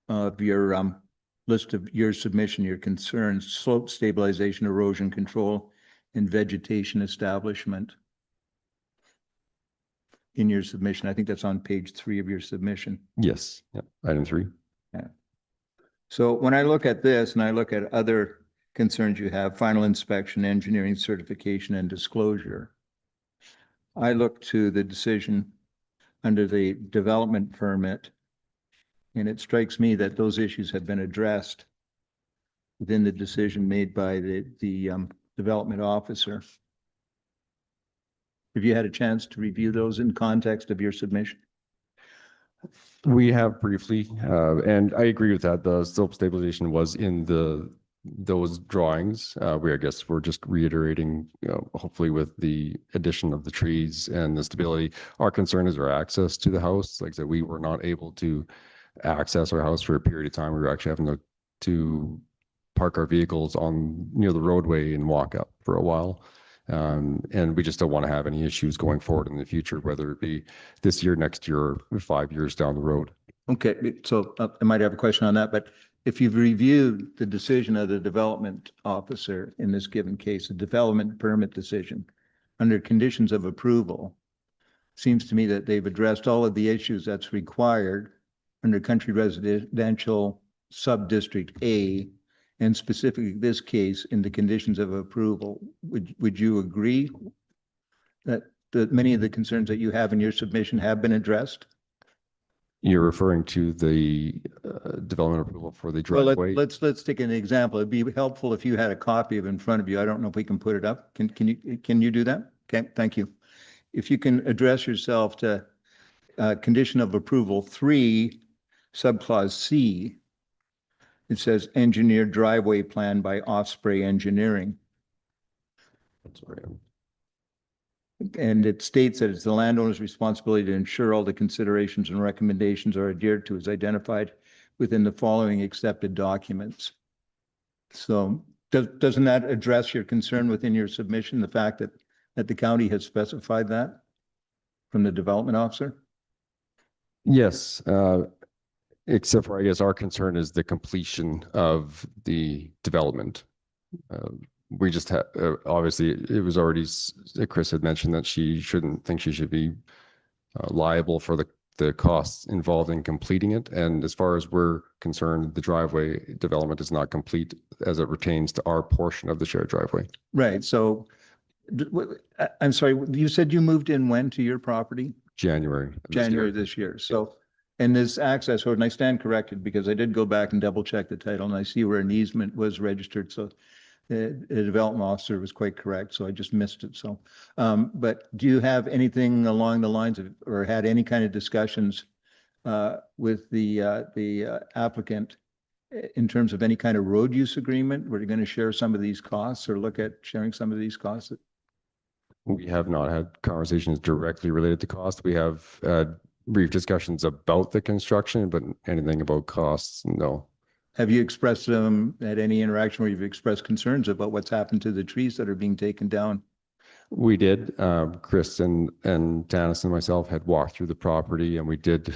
of your list of your submission, your concerns, slope stabilization, erosion control, and vegetation establishment. in your submission. I think that's on page 3 of your submission. Yes, yep, item 3. So when I look at this and I look at other concerns you have, final inspection, engineering certification, and disclosure, I look to the decision under the development permit, and it strikes me that those issues have been addressed within the decision made by the development officer. Have you had a chance to review those in context of your submission? We have briefly, and I agree with that. The slope stabilization was in those drawings. I guess we're just reiterating, hopefully with the addition of the trees and the stability. Our concern is our access to the house. Like I said, we were not able to access our house for a period of time. We were actually having to park our vehicles near the roadway and walk up for a while. And we just don't want to have any issues going forward in the future, whether it be this year, next year, or 5 years down the road. Okay, so I might have a question on that, but if you've reviewed the decision of the development officer in this given case, the development permit decision, under conditions of approval, seems to me that they've addressed all of the issues that's required under country residential sub-district A, and specifically this case in the conditions of approval. Would you agree that many of the concerns that you have in your submission have been addressed? You're referring to the development approval for the Well, driveway? let's take an example. It'd be helpful if you had a copy of it in front of you. I don't know if we can put it up. Can you do that? Okay, thank you. If you can address yourself to condition of approval 3, subclause C, it says engineered driveway plan by Osprey Engineering. Sorry. And it states that it's the landowner's responsibility to ensure all the considerations and recommendations are adhered to as identified within the following accepted documents. So doesn't that address your concern within your submission, the fact that the county has specified that from the development officer? Yes, except for, I guess, our concern is the completion of the development. We just have, obviously, it was already, Chris had mentioned that she shouldn't think she should be liable for the costs involved in completing it. And as far as we're concerned, the driveway development is not complete as it pertains to our portion of the shared driveway. Right. So I'm sorry, you said you moved in when to your property? January. January this year. So, and this access road, and I stand corrected because I did go back and double check the title and I see where an easement was registered. So the development officer was quite correct. So I just missed it. So, but do you have anything along the lines of, or had any kind of discussions with the applicant in terms of any kind of road use agreement? Were you going to share some of these costs or look at sharing some of these costs? We have not had conversations directly related to cost. We have brief discussions about the construction, but anything about costs, no. Have you expressed at any interaction where you've expressed concerns about what's happened to the trees that are being taken down? We did. Chris and Tanis and myself had walked through the property, and we did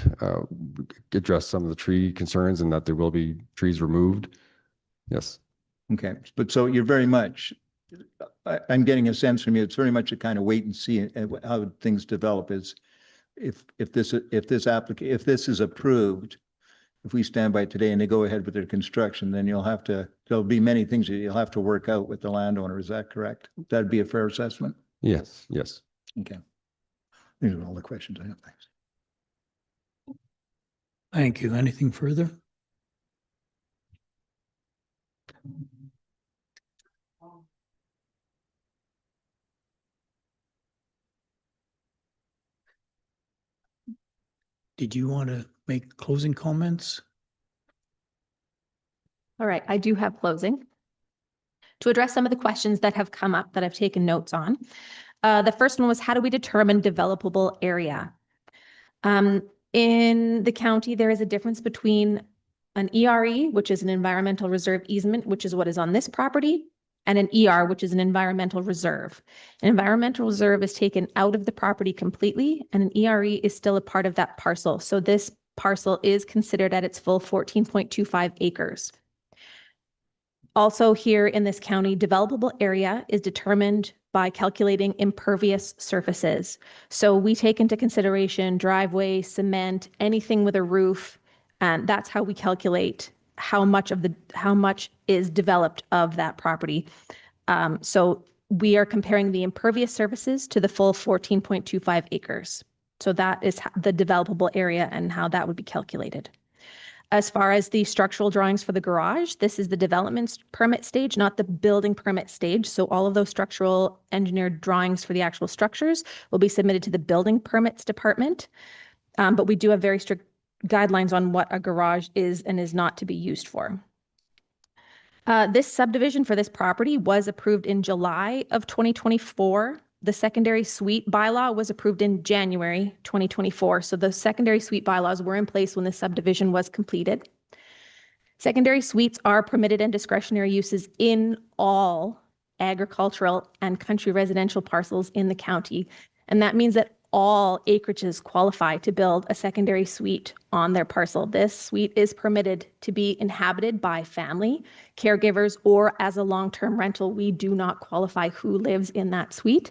address some of the tree concerns and that there will be trees removed. Yes. Okay. But so you're very much, I'm getting a sense from you, it's very much a kind of wait and see how things develop. Is if this is approved, if we stand by today and they go ahead with their construction, then there'll be many things that you'll have to work out with the landowner. Is that correct? That'd be a fair assessment? Yes, yes. Okay. These are all the questions I have. Thanks. Thank you. Anything further? Did you want to make closing comments? All right, I do have closing. To address some of the questions that have come up that I've taken notes on. The first one was, how do we determine developable area? In the county, there is a difference between an ERE, which is an environmental reserve easement, which is what is on this property, and an ER, which is an environmental reserve. An environmental reserve is taken out of the property completely, and an ERE is still a part of that parcel. So this parcel is considered at its full 14.25 acres. Also here in this county, developable area is determined by calculating impervious surfaces. So we take into consideration driveway, cement, anything with a roof, and that's how we calculate how much is developed of that property. So we are comparing the impervious surfaces to the full 14.25 acres. So that is the developable area and how that would be calculated. As far as the structural drawings for the garage, this is the development permit stage, not the building permit stage. So all of those structural engineered drawings for the actual structures will be submitted to the building permits department. But we do have very strict guidelines on what a garage is and is not to be used for. This subdivision for this property was approved in July of 2024. The secondary suite bylaw was approved in January 2024. So the secondary suite bylaws were in place when the subdivision was completed. Secondary suites are permitted and discretionary uses in all agricultural and country residential parcels in the county. And that means that all acreages qualify to build a secondary suite on their parcel. This suite is permitted to be inhabited by family, caregivers, or as a long-term rental. We do not qualify who lives in that suite.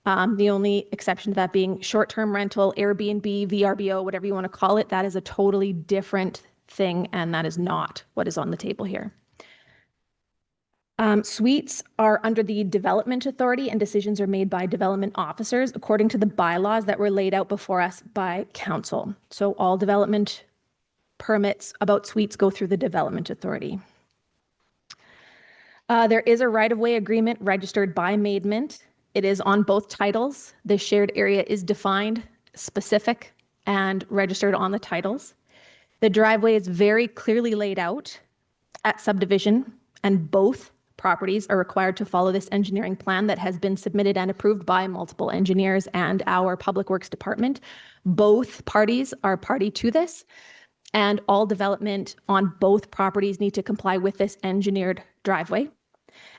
The only exception to that being short-term rental, Airbnb, VRBO, whatever you want to call it. That is a totally different thing, and that is not what is on the table here. Suites are under the development authority and decisions are made by development officers according to the bylaws that were laid out before us by council. So all development permits about suites go through the development authority. There is a right-of-way agreement registered by Maidment. It is on both titles. The shared area is defined, specific, and registered on the titles. The driveway is very clearly laid out at subdivision, and both properties are required to follow this engineering plan that has been submitted and approved by multiple engineers and our Public Works Department. Both parties are party to this, and all development on both properties need to comply with this engineered driveway.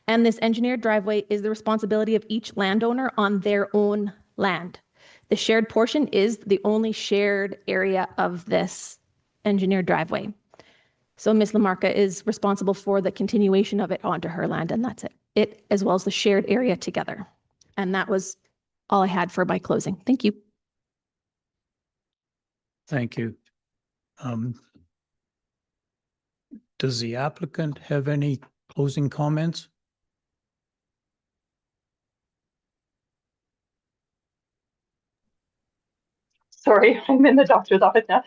And this engineered driveway is the responsibility of each landowner on their own land. The shared portion is the only shared area of this engineered driveway. So Ms. Lamarca is responsible for the continuation of it onto her land, and that's it. It, as well as the shared area together. And that was all I had for my closing. Thank you. Thank you. Does the applicant have any closing comments? Sorry, I'm in the doctor's office now.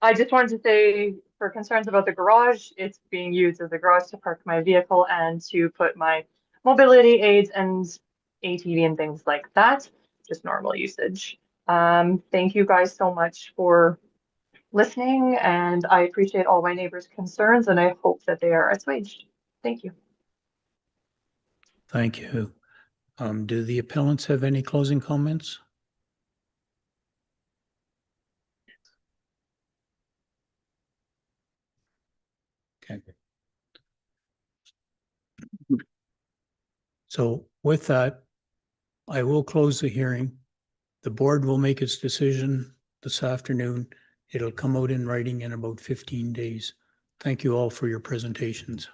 I just wanted to say, for concerns about the garage, it's being used as a garage to park my vehicle and to put my mobility aids and ATV and things like that, just normal usage. Thank you guys so much for listening, and I appreciate all my neighbors' concerns, and I hope that they are assuaged. Thank you. Thank you. Do the appellants have any closing comments? Okay. So with that, I will close the hearing. The board will make its decision this afternoon. It'll come out in writing in about 15 days. Thank you all for your presentations.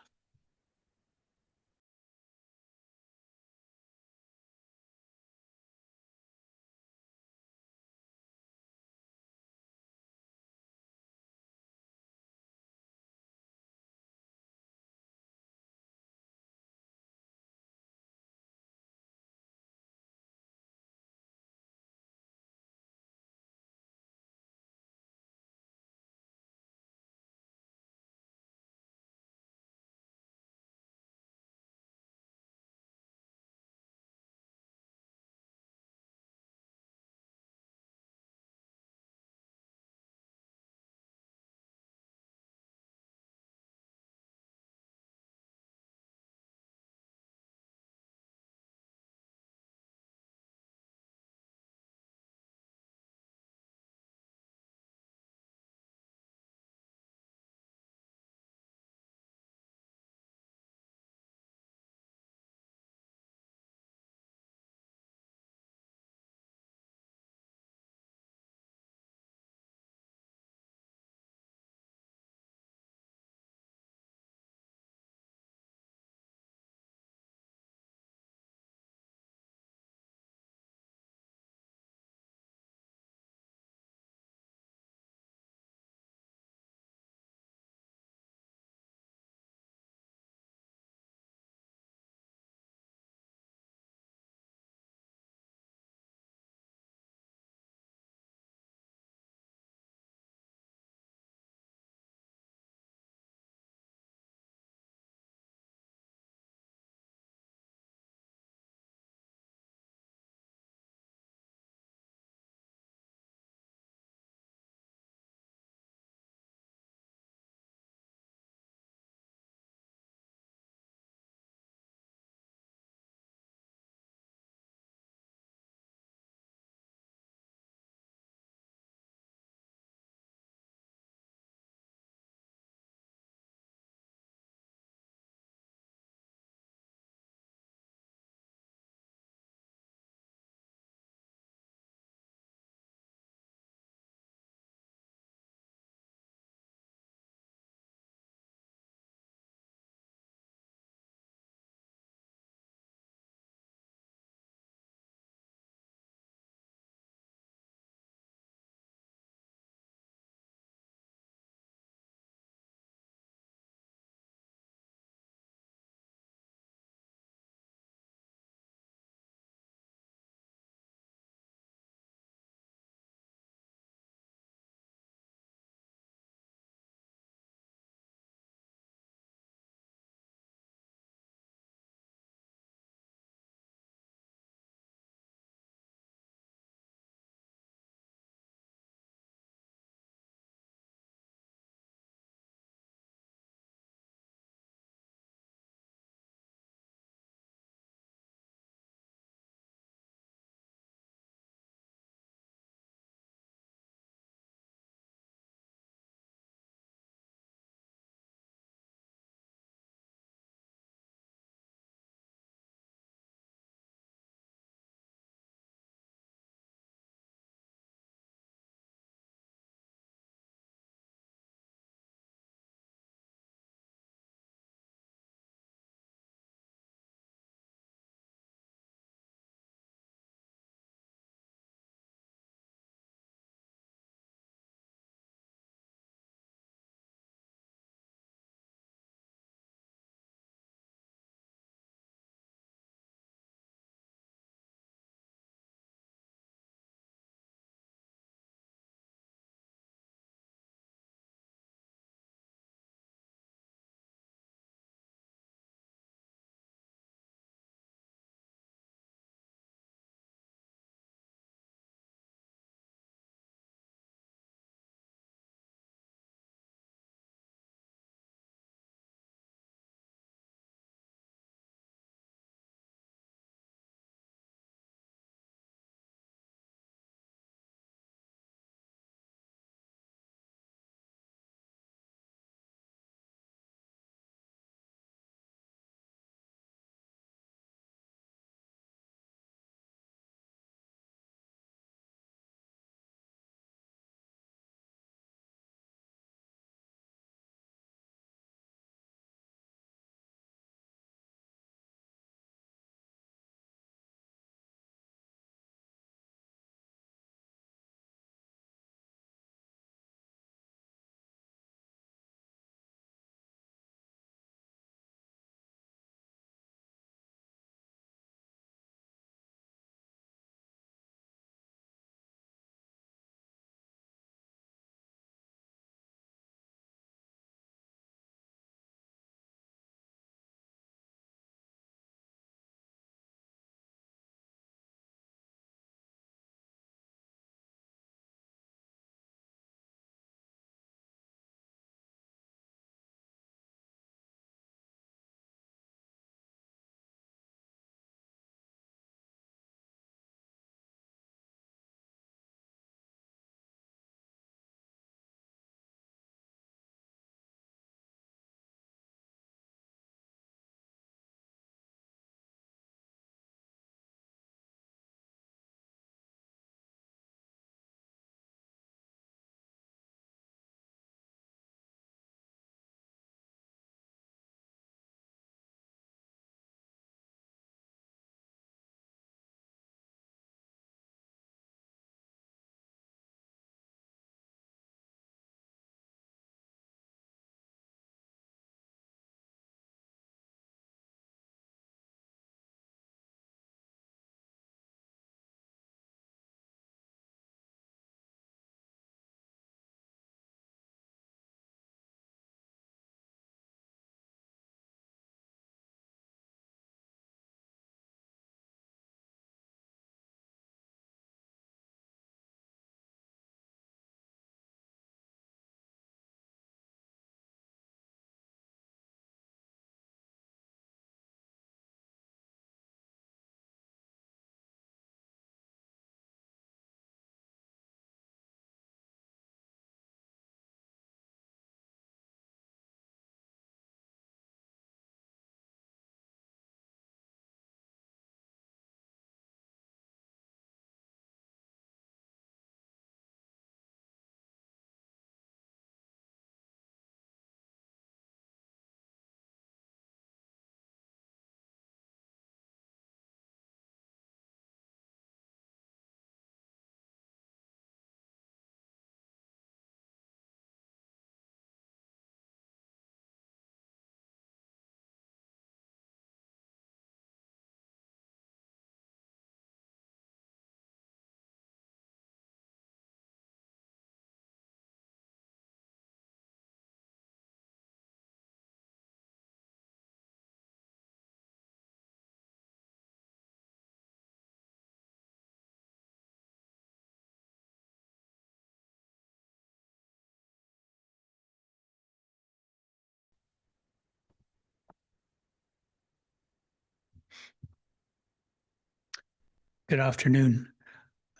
Good afternoon.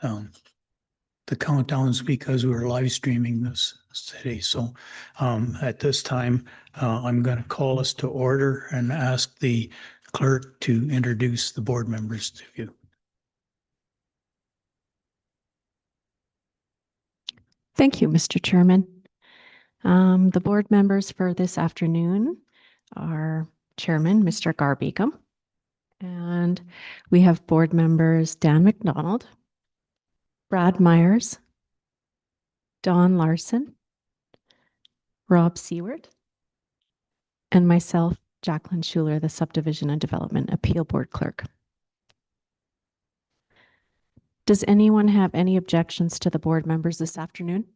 The countdown's because we're live streaming this today. So at this time, I'm going to call us to order and ask the clerk to introduce the board members to you. Thank you, Mr. Chairman. The board members for this afternoon are Chairman, Mr. Garbecom, and we have board members Dan McDonald, Brad Myers, Don Larson, Rob Seward, and myself, Jacqueline Schuler, the Subdivision and Development Appeal Board Clerk. Does anyone have any objections to the board members this afternoon?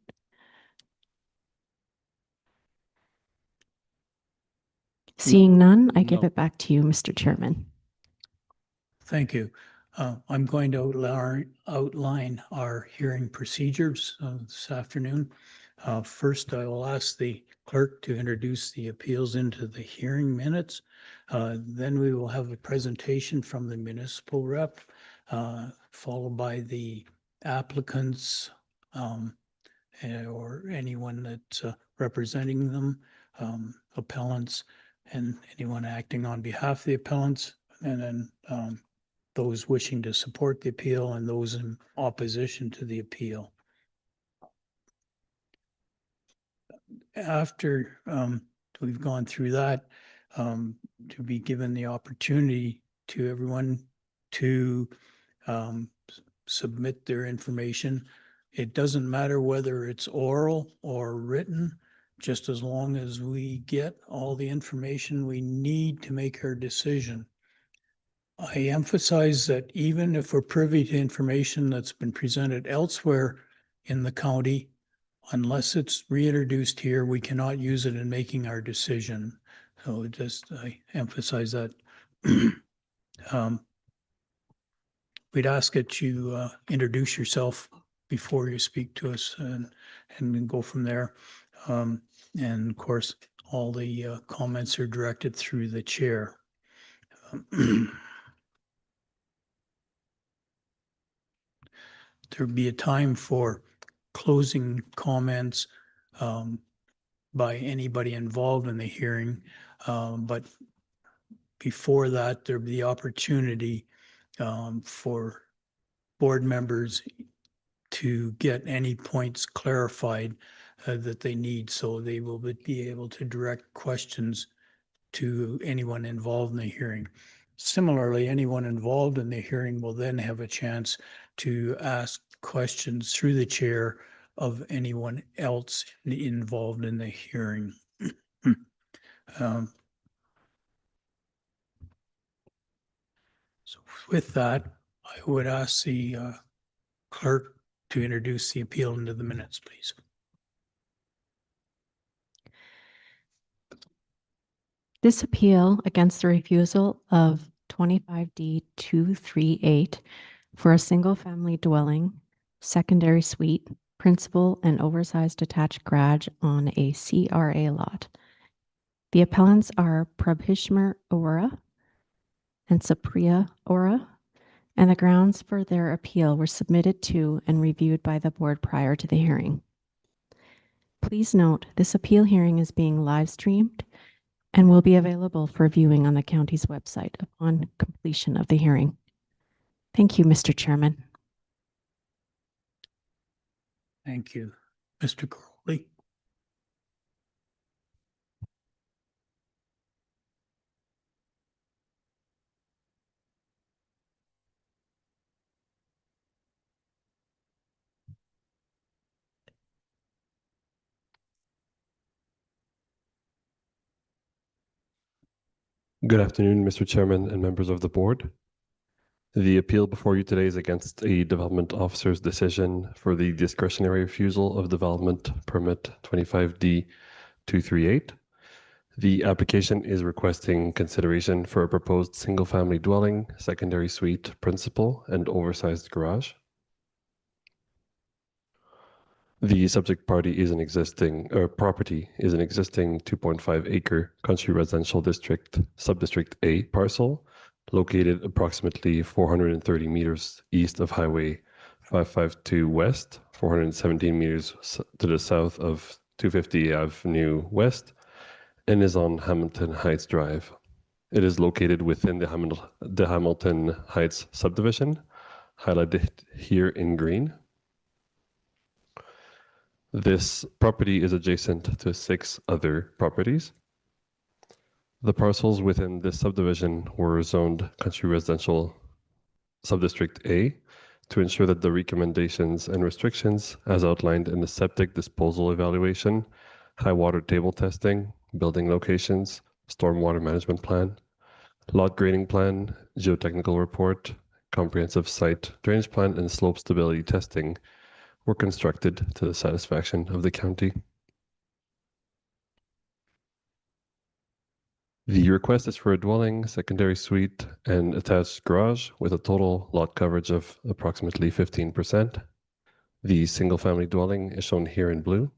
Seeing none, I give No. it back to you, Mr. Chairman. Thank you. I'm going to outline our hearing procedures this afternoon. First, I will ask the clerk to introduce the appeals into the hearing minutes. Then we will have a presentation from the municipal rep, followed by the applicants or anyone that's representing them, appellants, and anyone acting on behalf of the appellants, and then those wishing to support the appeal and those in opposition to the appeal. After we've gone through that, to be given the opportunity to everyone to submit their information. It doesn't matter whether it's oral or written, just as long as we get all the information we need to make our decision. I emphasize that even if we're privy to information that's been presented elsewhere in the county, unless it's reintroduced here, we cannot use it in making our decision. So I emphasize that. We'd ask that you introduce yourself before you speak to us and then go from there. And of course, all the comments are directed through the chair. There'd be a time for closing comments by anybody involved in the hearing. But before that, there'd be the opportunity for board members to get any points clarified that they need. So they will be able to direct questions to anyone involved in the hearing. Similarly, anyone involved in the hearing will then have a chance to ask questions through the chair of anyone else involved in the hearing. So with that, I would ask the clerk to introduce the appeal into the minutes, please. This appeal against the refusal of 25D238 for a single-family dwelling, secondary suite, principal and oversized detached garage on a CRA lot. The appellants are Prabhishmer Ora and Supriya Ora, and the grounds for their appeal were submitted to and reviewed by the board prior to the hearing. Please note, this appeal hearing is being live streamed and will be available for viewing on the county's website upon completion of the hearing. Thank you, Mr. Chairman. Thank you. Mr. Crowley. Good afternoon, Mr. Chairman and members of the board. The appeal before you today is against a development officer's decision for the discretionary refusal of development permit 25D238. The application is requesting consideration for a proposed single-family dwelling, secondary suite, principal, and oversized garage. The subject property is an existing 2.5 acre country residential district, subdistrict A parcel located approximately 430 meters east of Highway 552 West, 417 meters to the south of 250 Avenue West, and is on Hamilton Heights Drive. It is located within the Hamilton Heights subdivision, highlighted here in green. This property is adjacent to 6 other properties. The parcels within this subdivision were zoned country residential subdistrict A to ensure that the recommendations and restrictions as outlined in the septic disposal evaluation, high water table testing, building locations, stormwater management plan, lot grading plan, geotechnical report, comprehensive site drainage plan, and slope stability testing were constructed to the satisfaction of the county. The request is for a dwelling, secondary suite, and attached garage with a total lot coverage of approximately 15%. The single-family dwelling is shown here in blue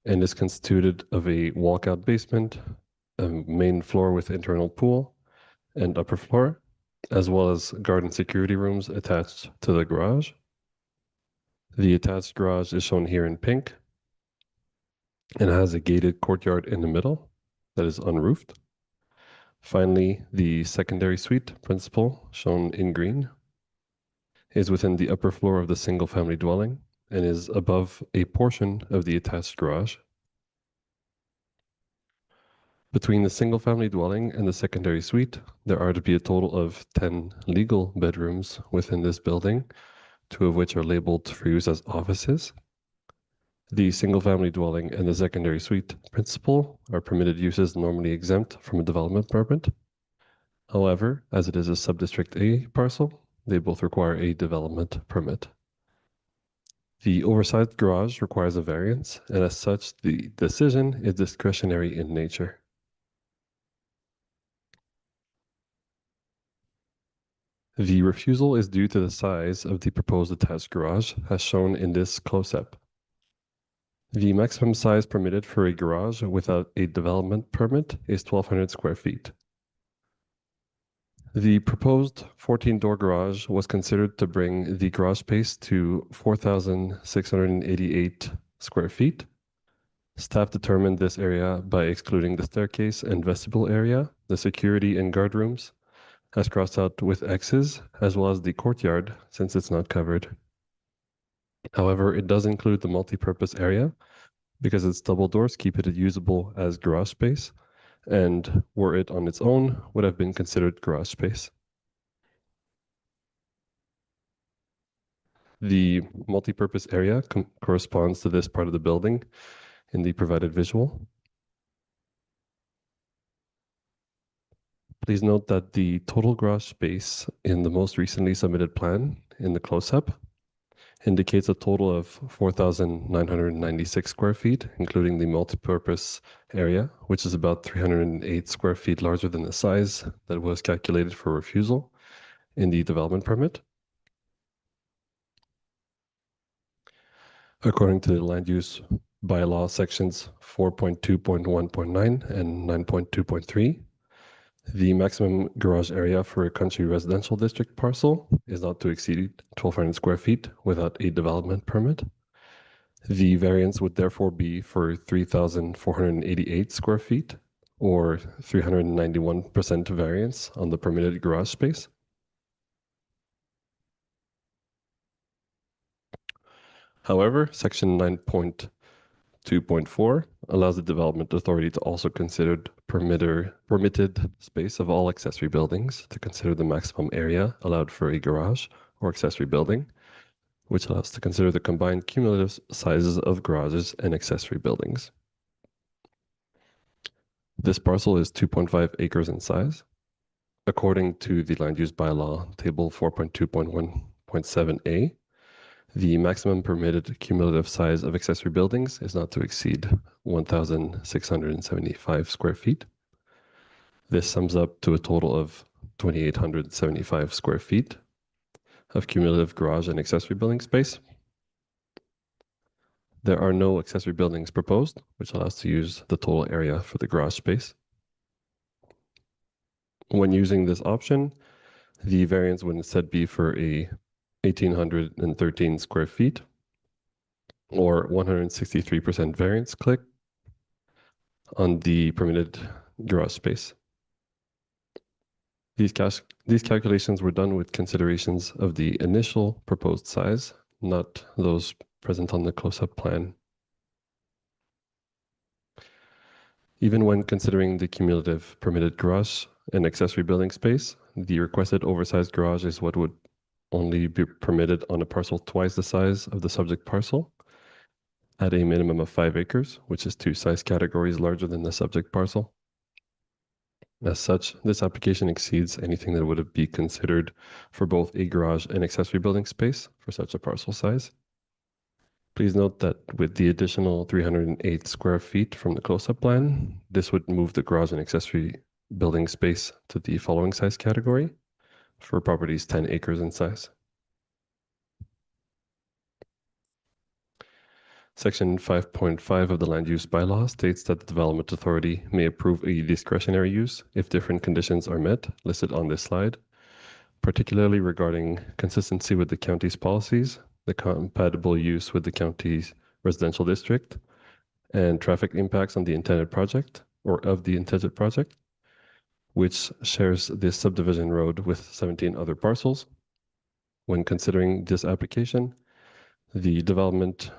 and is constituted of a walkout basement, a main floor with internal pool, and upper floor, as well as garden security rooms attached to the garage. The attached garage is shown here in pink and has a gated courtyard in the middle that is unroofed. Finally, the secondary suite principal, shown in green, is within the upper floor of the single-family dwelling and is above a portion of the attached garage. Between the single-family dwelling and the secondary suite, there are to be a total of 10 legal bedrooms within this building, 2 of which are labeled for use as offices. The single-family dwelling and the secondary suite principal are permitted uses normally exempt from a development permit. However, as it is a Subdistrict A parcel, they both require a development permit. The oversized garage requires a variance, and as such, the decision is discretionary in nature. The refusal is due to the size of the proposed attached garage, as shown in this close-up. The maximum size permitted for a garage without a development permit is 1,200 square feet. The proposed 14-door garage was considered to bring the garage space to 4,688 square feet. Staff determined this area by excluding the staircase and vestibule area, the security and guard rooms, as crossed out with X's, as well as the courtyard, since it's not covered. However, it does include the multi-purpose area because its double doors keep it usable as garage space, and were it on its own, would have been considered garage space. The multi-purpose area corresponds to this part of the building in the provided visual. Please note that the total garage space in the most recently submitted plan in the close-up indicates a total of 4,996 square feet, including the multipurpose area, which is about 308 square feet larger than the size that was calculated for refusal in the development permit. According to the land use bylaw sections 4.2.1.9 and 9.2.3, the maximum garage area for a country residential district parcel is not to exceed 1,200 square feet without a development permit. The variance would therefore be for 3,488 square feet, or 391% variance on the permitted garage space. However, section 9.2.4 allows the development authority to also consider permitted space of all accessory buildings to consider the maximum area allowed for a garage or accessory building, which allows to consider the combined cumulative sizes of garages and accessory buildings. This parcel is 2.5 acres in size. According to the land use bylaw table 4.2.1.7a, the maximum permitted cumulative size of accessory buildings is not to exceed 1,675 square feet. This sums up to a total of 2,875 square feet of cumulative garage and accessory building space. There are no accessory buildings proposed, which allows to use the total area for the garage space. When using this option, the variance would instead be for a 1,813 square feet or 163% variance. Click on the permitted garage space. These calculations were done with considerations of the initial proposed size, not those present on the close-up plan. Even when considering the cumulative permitted garage and accessory building space, the requested oversized garage is what would only be permitted on a parcel twice the size of the subject parcel at a minimum of 5 acres, which is 2 size categories larger than the subject parcel. As such, this application exceeds anything that would be considered for both a garage and accessory building space for such a parcel size. Please note that with the additional 308 square feet from the close-up plan, this would move the garage and accessory building space to the following size category for properties 10 acres in size. Section 5.5 of the Land Use Bylaw states that the Development Authority may approve a discretionary use if different conditions are met, listed on this slide, particularly regarding consistency with the county's policies, the compatible use with the county's residential district, and traffic impacts on the intended project or of the intended project, which shares this subdivision road with 17 other parcels. When considering this application, the Development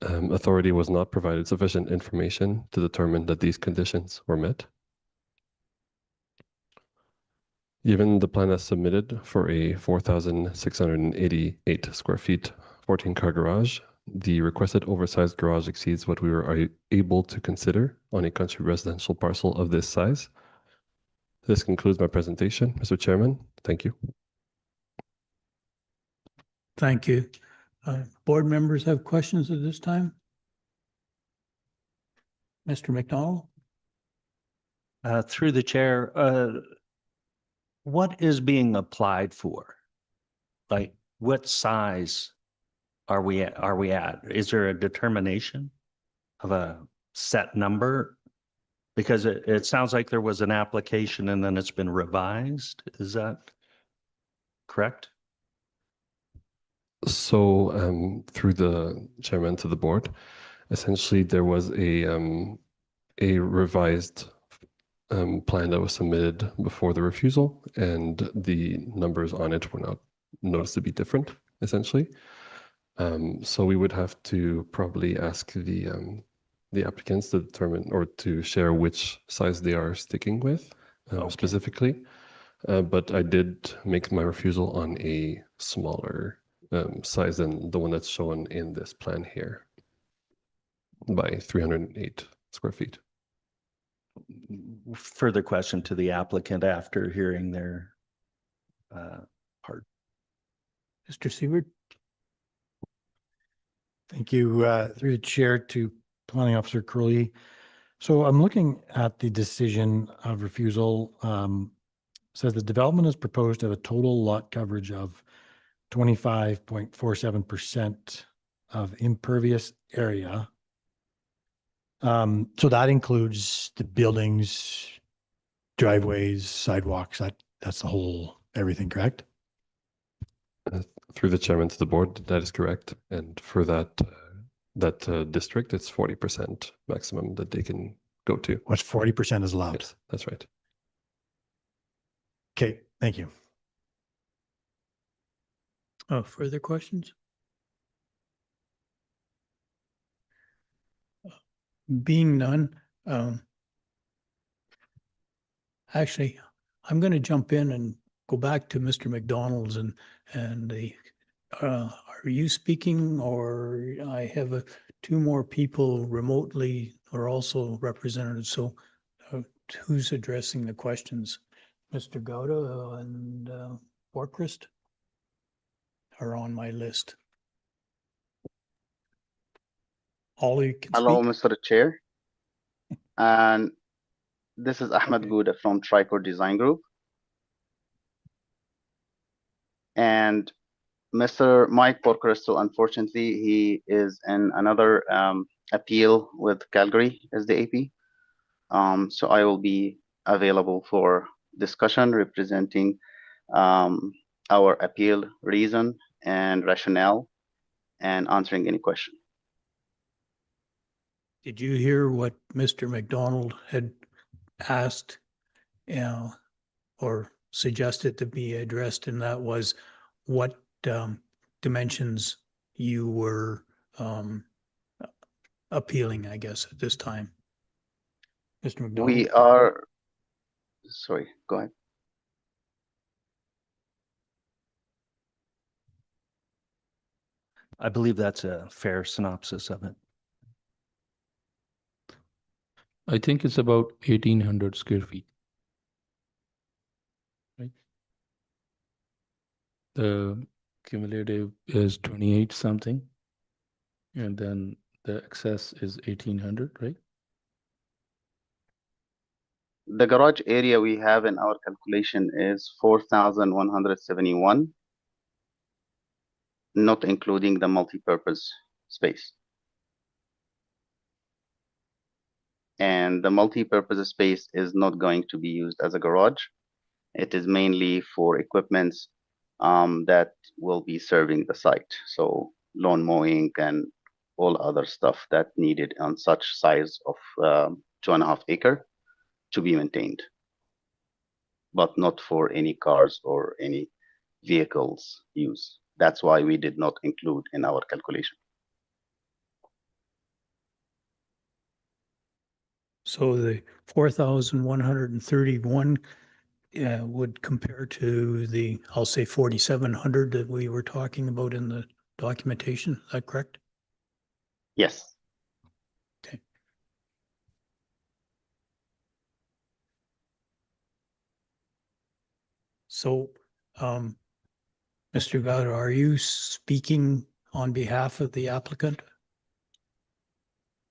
Authority was not provided sufficient information to determine that these conditions were met. Given the plan as submitted for a 4,688 square feet, 14-car garage, the requested oversized garage exceeds what we were able to consider on a country residential parcel of this size. This concludes my presentation, Mr. Chairman. Thank you. Thank you. Board members have questions at this time? Mr. McDonald? Through the chair, what is being applied for? Like, what size are we at? Is there a determination of a set number? Because it sounds like there was an application and then it's been revised. Is that correct? So through the chairman to the board, essentially there was a revised plan that was submitted before the refusal, and the numbers on it were not noticed to be different, essentially. So we would have to probably ask the applicants to determine or to share which size they are sticking with specifically. But I did make my refusal on a smaller size than the one that's shown in this plan here by 308 square feet. Further question to the applicant after hearing their part. Mr. Seward? Thank you. Through the chair to Planning Officer Curley. So I'm looking at the decision of refusal. Says the development is proposed to have a total lot coverage of 25.47% of impervious area. So that includes the buildings, driveways, sidewalks, that's the whole, everything, correct? Through the chairman to the board, that is correct. And for that district, it's 40% maximum that they can go to. What's 40% is allowed? Yes, that's right. Okay, thank you. Further questions? Being none, actually, I'm going to jump in and go back to Mr. McDonald's and the, are you speaking, or I have two more people remotely are also represented. So who's addressing the questions? Mr. Gauda and Borchrist are on my list. Ollie can Hello, speak. Mr. Chair. And this is Ahmed Gouda from Tricor Design Group. And Mr. Mike Porcaristo, unfortunately, he is in another appeal with Calgary as the AP. So I will be available for discussion representing our appeal reason and rationale and answering any question. Did you hear what Mr. McDonald had asked, or suggested to be addressed, and that was what dimensions you were appealing, I guess, at this time? Mr. McDonald? We are, sorry, go ahead. I believe that's a fair synopsis of it. I think it's about 1,800 square feet. Right? The cumulative is 28 something. And then the excess is 1,800, right? The garage area we have in our calculation is 4,171, not including the multi-purpose space. And the multi-purpose space is not going to be used as a garage. It is mainly for equipments that will be serving the site. So lawn mowing and all other stuff that needed on such size of 2.5 acre to be maintained, but not for any cars or any vehicles use. That's why we did not include in our calculation. So the 4,131 would compare to the, I'll say 4,700 that we were talking about in the documentation. Is that correct? Yes. Okay. So, Mr. Gowder, are you speaking on behalf of the applicant?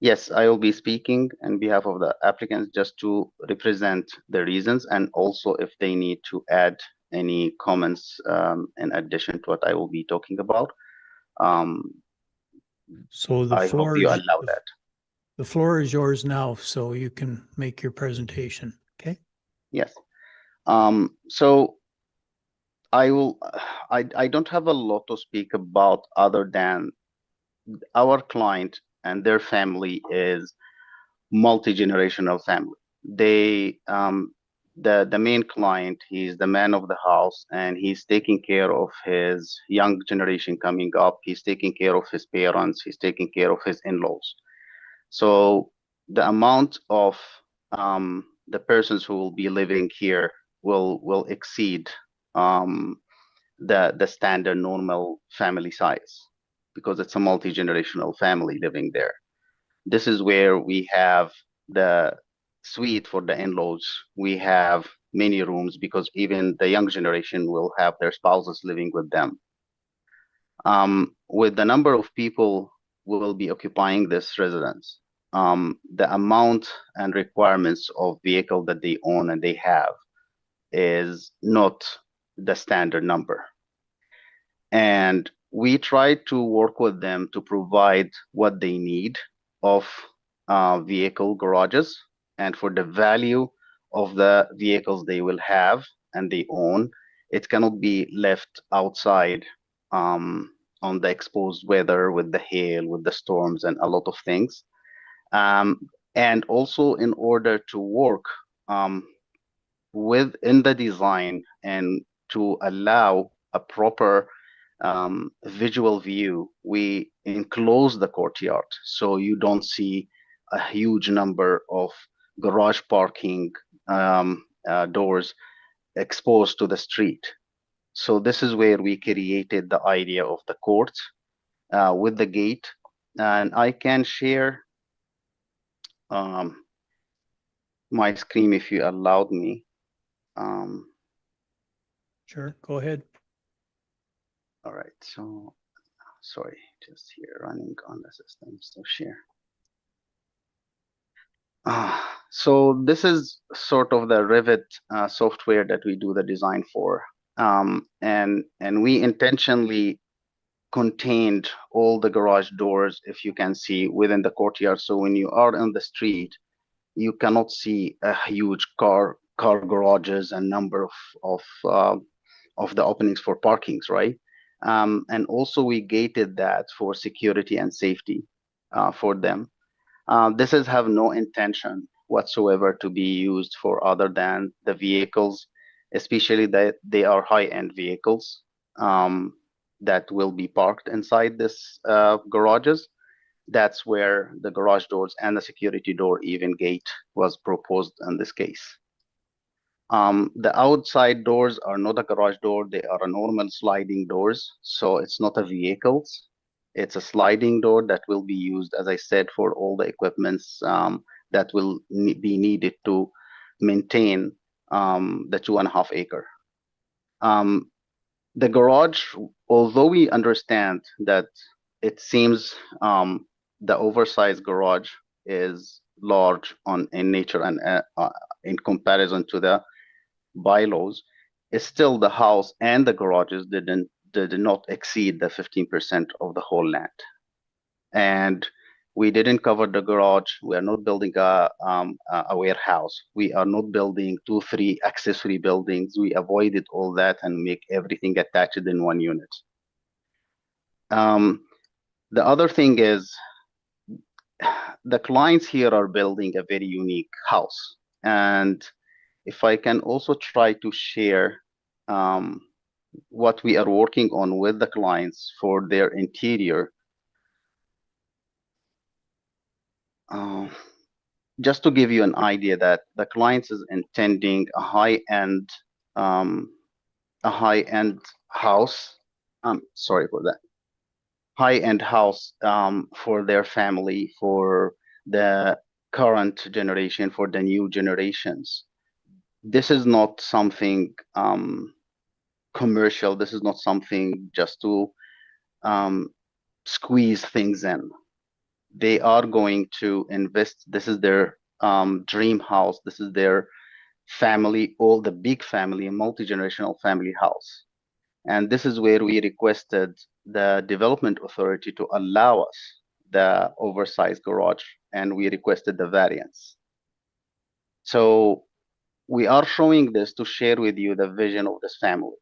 Yes, I will be speaking on behalf of the applicants just to represent the reasons, and also if they need to add any comments in addition to what I will be talking about. So the I hope floor you is, allow that. the floor is yours now, so you can make your presentation. Okay. Yes. So I will. I don't have a lot to speak about other than our client and their family is multi-generational family. They the main client, he's the man of the house, and he's taking care of his young generation coming up. He's taking care of his parents. He's taking care of his in-laws. So the amount of the persons who will be living here will exceed the standard normal family size, because it's a multi-generational family living there. This is where we have the suite for the in-laws. We have many rooms because even the young generation will have their spouses living with them. With the number of people who will be occupying this residence, the amount and requirements of vehicle that they own and they have is not the standard number. And we try to work with them to provide what they need of vehicle garages, and for the value of the vehicles they will have and they own, it cannot be left outside on the exposed weather with the hail, with the storms, and a lot of things. And also, in order to work within the design and to allow a proper visual view, we enclose the courtyard so you don't see a huge number of garage parking doors exposed to the street. So this is where we created the idea of the court with the gate, and I can share my screen if you allowed me. Sure, go ahead. All right, so sorry, just here running on the system, so share. So this is sort of the Revit software that we do the design for, and we intentionally contained all the garage doors, if you can see, within the courtyard. So when you are on the street, you cannot see a huge car car garages and number of the openings for parkings, right? And also we gated that for security and safety for them. This is have no intention whatsoever to be used for other than the vehicles, especially that they are high-end vehicles that will be parked inside this garages. That's where the garage doors and the security door even gate was proposed in this case. The outside doors are not a garage door, they are a normal sliding doors. So it's not a vehicles. It's a sliding door that will be used, as I said, for all the equipments that will be needed to maintain the 2.5 acre. The garage, although we understand that it seems the oversized garage is large in nature and in comparison to the bylaws, is still the house and the garages did not exceed the 15% of the whole land. And we didn't cover the garage. We are not building a warehouse. We are not building 2-3 accessory buildings. We avoided all that and make everything attached in one unit. The other thing is the clients here are building a very unique house. And if I can also try to share what we are working on with the clients for their interior. Just to give you an idea that the clients is intending a high-end house. Sorry for that. High-end house for their family, for the current generation, for the new generations. This is not something commercial. This is not something just to squeeze things in. They are going to invest. This is their dream house. This is their family, all the big family, multi-generational family house. And this is where we requested the development authority to allow us the oversized garage, and we requested the variance. So we are showing this to share with you the vision of this family,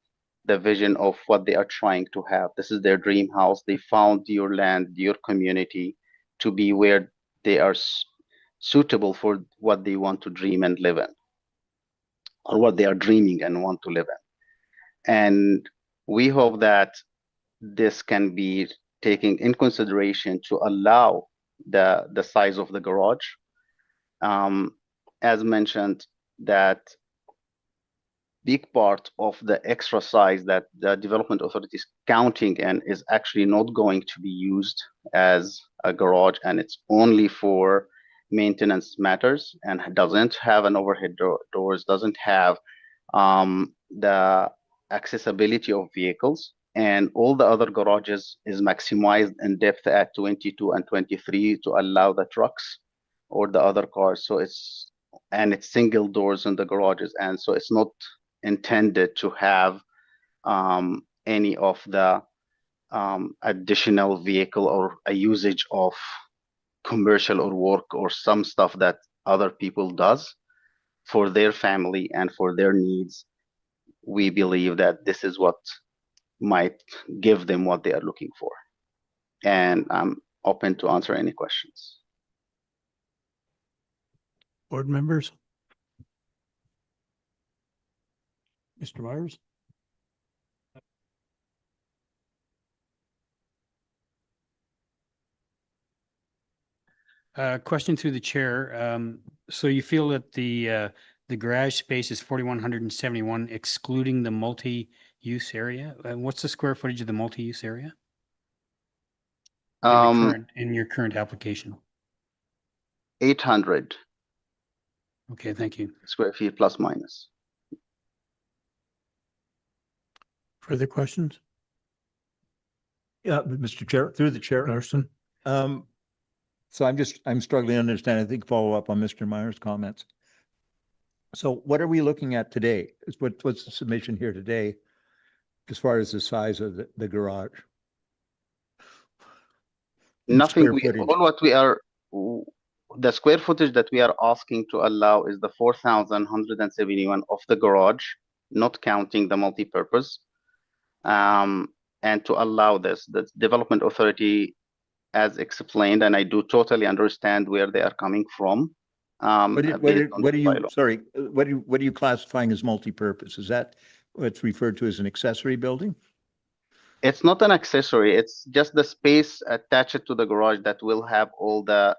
the vision of what they are trying to have. This is their dream house. They found your land, your community to be where they are suitable for what they want to dream and live in, or what they are dreaming and want to live in. And we hope that this can be taken in consideration to allow the size of the garage. As mentioned, that big part of the extra size that the development authority is counting in is actually not going to be used as a garage, and it's only for maintenance matters and doesn't have an overhead doors, doesn't have the accessibility of vehicles. And all the other garages is maximized in depth at 22 and 23 to allow the trucks or the other cars. So it's single doors in the garages, and so it's not intended to have any of the additional vehicle or a usage of commercial or work or some stuff that other people does for their family and for their needs. We believe that this is what might give them what they are looking for. And I'm open to answer any questions. Board members? Mr. Myers? Question through the chair. So you feel that the garage space is 4,171 excluding the multi-use area? What's the square footage of the multi-use area? In your current application? 800. Okay, thank you. Square feet plus minus. Further questions? Yeah, Mr. Chair, through the chair. Larson? So I'm struggling to understand, I think, follow up on Mr. Meyer's comments. So what are we looking at today? What's the submission here today as far as the size of the garage? Nothing. Square footage. All what we are the square footage that we are asking to allow is the 4,171 of the garage, not counting the multipurpose. And to allow this, the development authority, as explained, and I do totally understand where they are coming from. What based on are the you, bylaw. sorry, what are you classifying as multipurpose? Is that what's referred to as an accessory building? It's not an accessory, it's just the space attached to the garage that will have all the,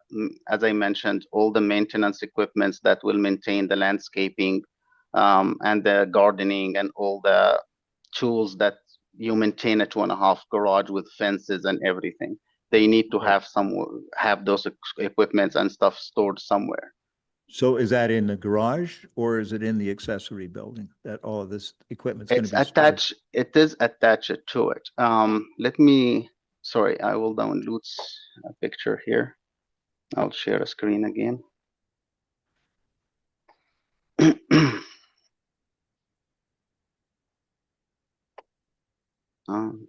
as I mentioned, all the maintenance equipments that will maintain the landscaping and the gardening and all the tools that you maintain a 2.5 garage with fences and everything. They need to have those equipments and stuff stored somewhere. So is that in the garage or is it in the accessory building that all of this equipment's going to It's be stored? attached. It is attached to it. Let me. Sorry, I will download a picture here. I'll share a screen again.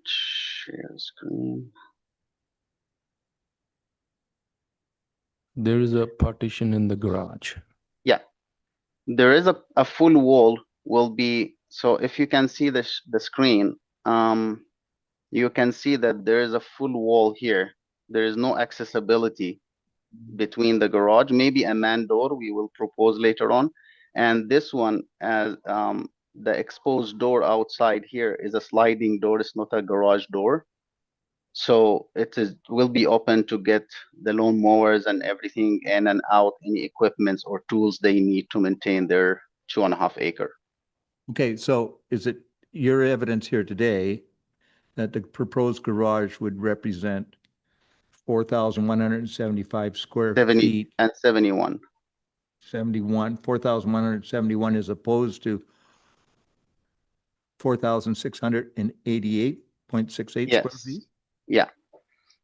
Share screen. There is a partition in the garage. Yeah, there is a full wall will be. So if you can see the screen, you can see that there is a full wall here. There is no accessibility between the garage, maybe a man door we will propose later on. And this one, as the exposed door outside here is a sliding door, it's not a garage door. So it will be open to get the lawn mowers and everything in and out, any equipments or tools they need to maintain their 2.5 acre. Okay, so is it your evidence here today that the proposed garage would represent 4,175 square 70 feet? and 71. 4,171 as opposed to 4,688.68 square Yes. feet? Yeah.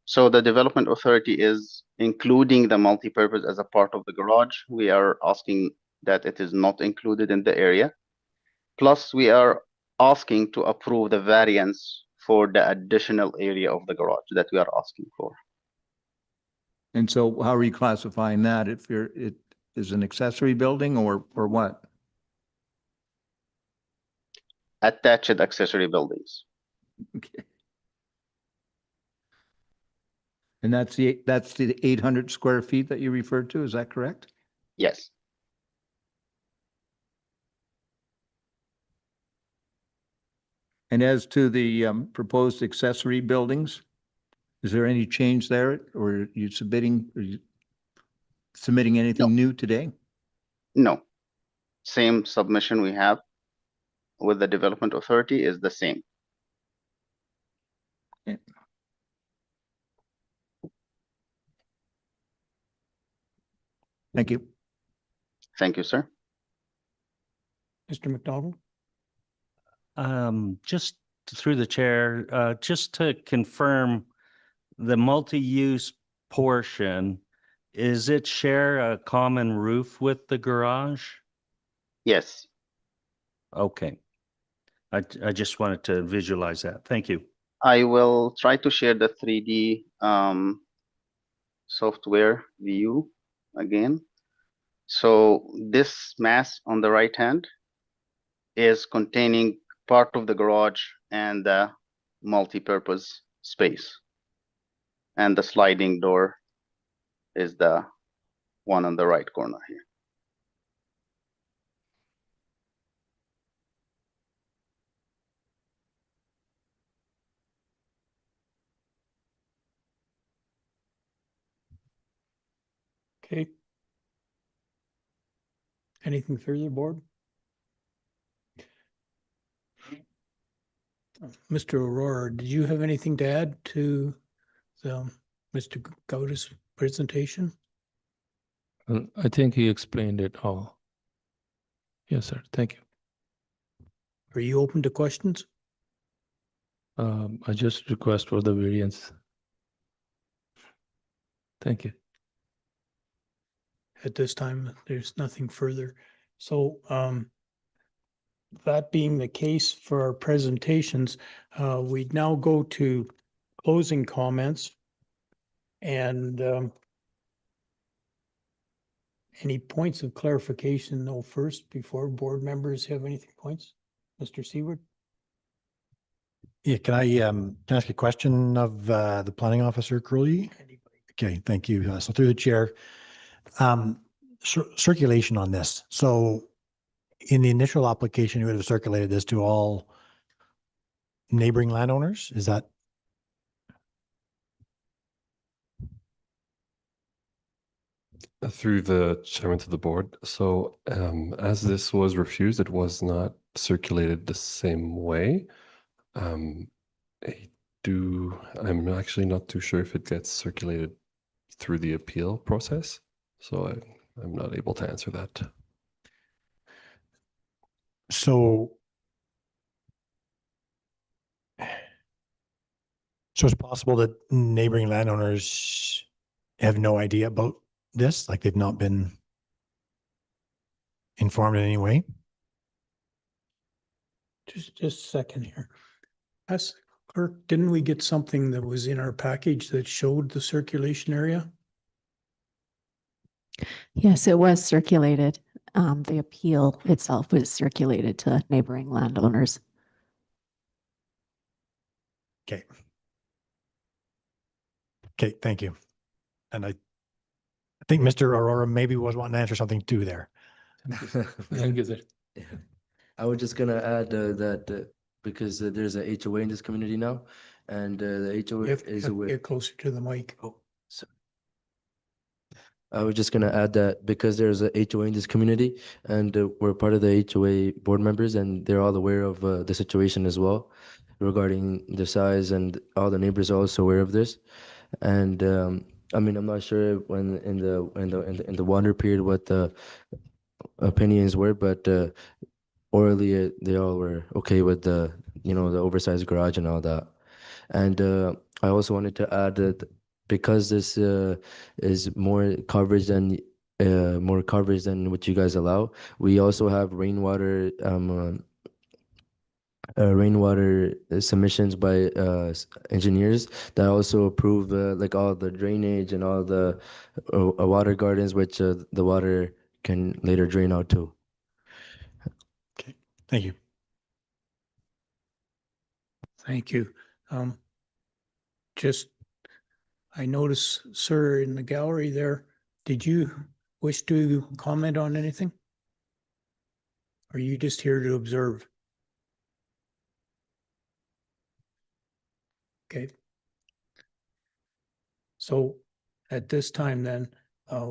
So the development authority is including the multipurpose as a part of the garage. We are asking that it is not included in the area. Plus, we are asking to approve the variance for the additional area of the garage that we are asking for. And so how are you classifying that? If it is an accessory building or what? Attached accessory buildings. Okay. And that's the 800 square feet that you referred to, is that correct? Yes. And as to the proposed accessory buildings, is there any change there, or are you submitting anything new today? No. Same submission we have with the development authority is the same. Okay. Thank you. Thank you, sir. Mr. McDonald? Just through the chair, just to confirm the multi-use portion, is it share a common roof with the garage? Yes. Okay. I just wanted to visualize that. Thank you. I will try to share the 3D software view again. So this mass on the right hand is containing part of the garage and the multi-purpose space. And the sliding door is the one on the right corner here. Okay. Anything further, board? Mr. Aurora, did you have anything to add to Mr. Gauda's presentation? I think he explained it all. Yes, sir. Thank you. Are you open to questions? I just request for the variance. Thank you. At this time, there's nothing further. So that being the case for our presentations, we'd now go to closing comments. And Any points of clarification though first before board members have anything points? Mr. Seward? Yeah, can I ask a question of the planning officer, Curley? Okay, thank you. So through the chair, circulation on this. So in the initial application, you would have circulated this to all neighboring landowners? Is that? Through the chairman to the board. So as this was refused, it was not circulated the same way. I'm actually not too sure if it gets circulated through the appeal process. So I'm not able to answer that. So it's possible that neighboring landowners have no idea about this, like they've not been informed in any way? Just a second here. As clerk, didn't we get something that was in our package that showed the circulation area? Yes, it was circulated. The appeal itself was circulated to neighboring landowners. Okay. Okay, thank you. And I think Mr. Aurora maybe was wanting to answer something too there. Thank you, sir. I was just gonna add that because there's a HOA in this community now, and the HOA is aware. Get closer to the mic. Oh, sorry. I was just gonna add that because there's a HOA in this community, and we're part of the HOA board members, and they're all aware of the situation as well, regarding the size, and all the neighbors are also aware of this. And I mean, I'm not sure when in the water period what the opinions were, but orally they all were okay with the the oversized garage and all that. And I also wanted to add that because this is more coverage than what you guys allow, we also have rainwater submissions by engineers that also approve like all the drainage and all the water gardens, which the water can later drain out too. Okay, thank you. Thank you. Just, I notice, sir, in the gallery there, did you wish to comment on anything? Or are you just here to observe? Okay. So at this time then,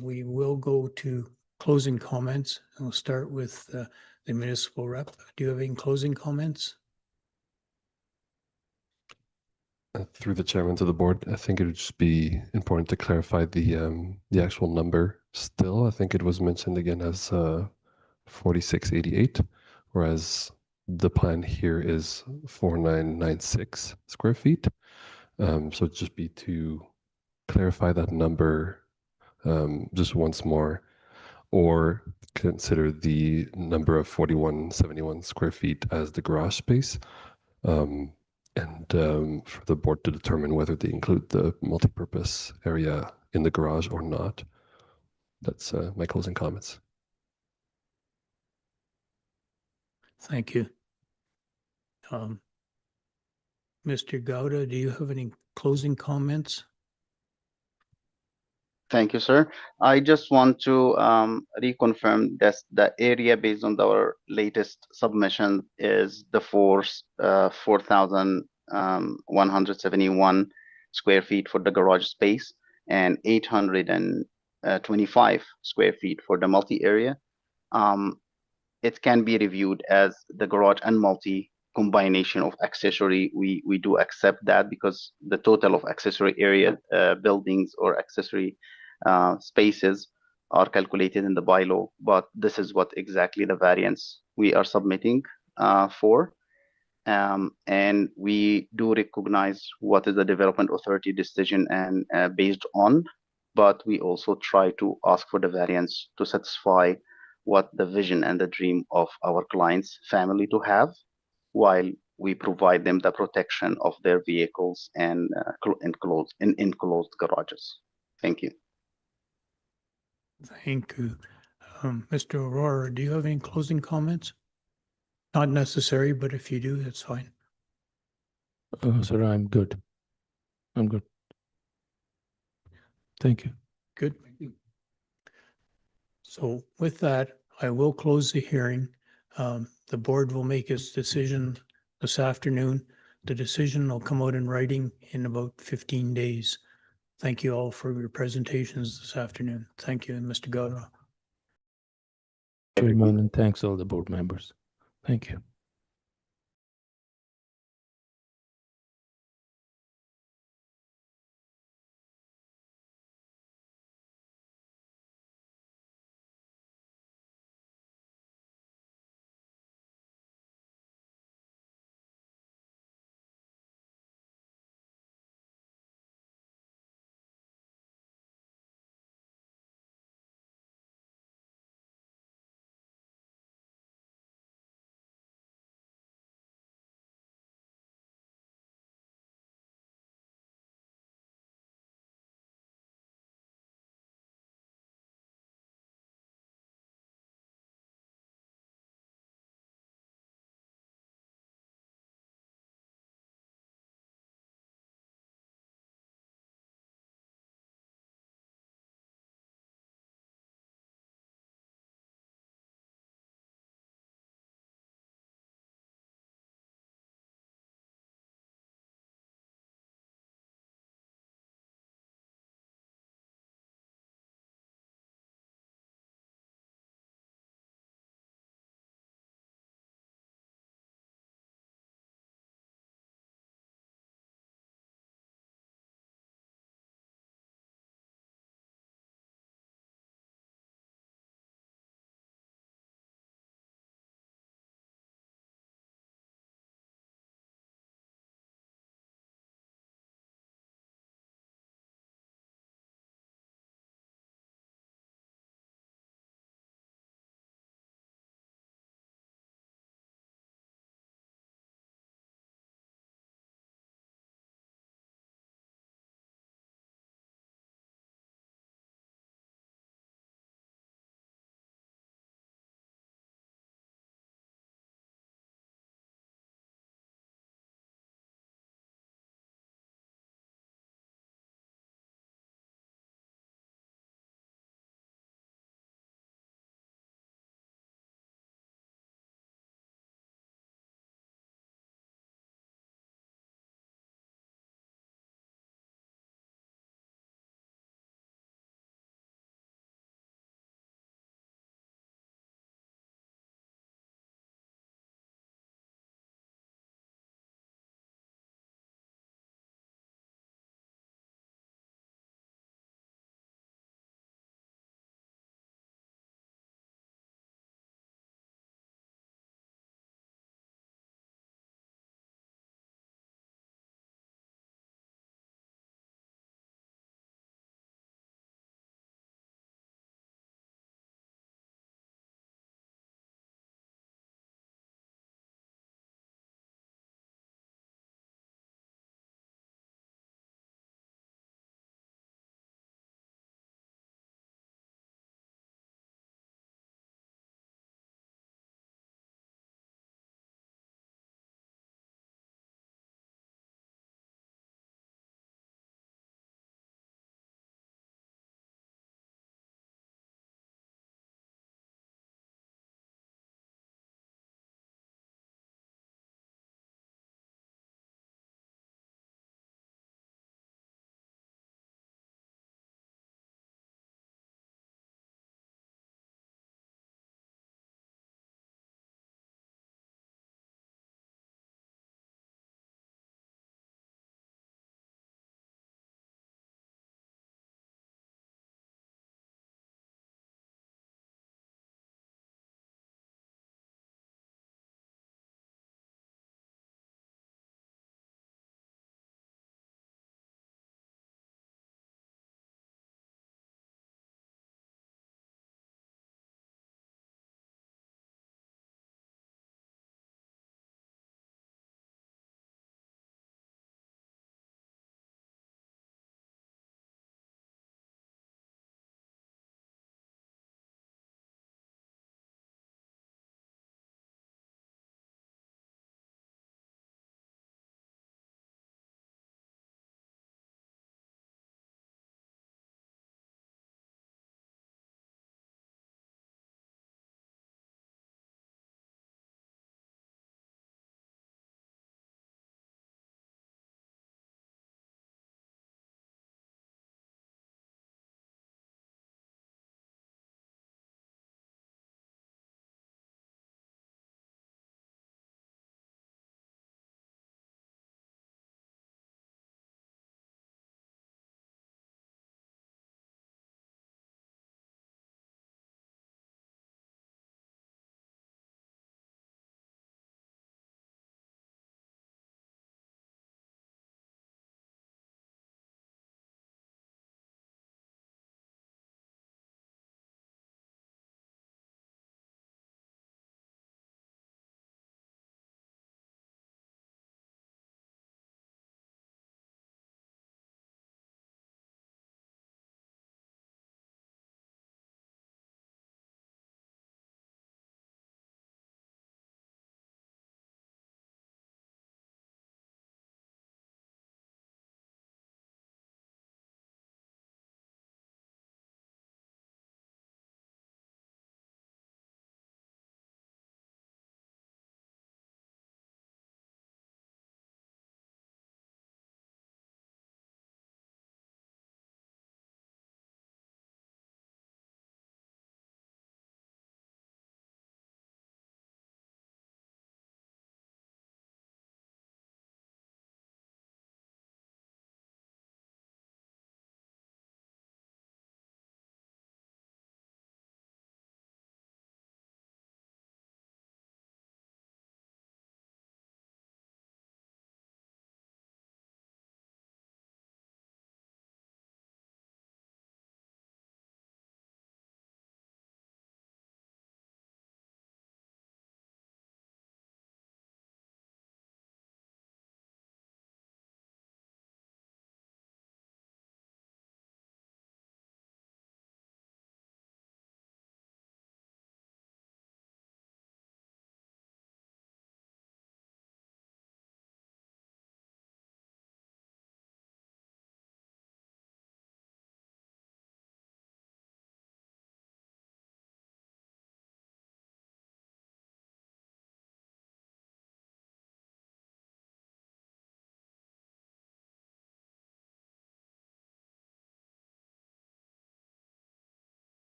we will go to closing comments. And we'll start with the municipal rep. Do you have any closing comments? Through the chairman to the board, I think it would just be important to clarify the actual number. Still, I think it was mentioned again as 4688, whereas the plan here is 4996 square feet. So just be to clarify that number just once more, or consider the number of 4171 square feet as the garage space. And for the board to determine whether they include the multipurpose area in the garage or not. That's my closing comments. Thank you. Mr. Gauda, do you have any closing comments? Thank you, sir. I just want to reconfirm that the area based on our latest submission is the 4,171 square feet for the garage space and 825 square feet for the multi area. It can be reviewed as the garage and multi combination of accessory. We do accept that because the total of accessory area buildings or accessory spaces are calculated in the bylaw, but this is what exactly the variance we are submitting for. And we do recognize what is the development authority decision and based on, but we also try to ask for the variance to satisfy what the vision and the dream of our clients' family to have, while we provide them the protection of their vehicles and enclosed garages. Thank you. Thank you. Mr. Aurora, do you have any closing comments? Not necessary, but if you do, that's fine. Sir, I'm good. I'm good. Thank you. Good. So with that, I will close the hearing. The board will make its decision this afternoon. The decision will come out in writing in about 15 days. Thank you all for your presentations this afternoon. Thank you, Mr. Gauda. Chairman, and thanks all the board members. Thank you.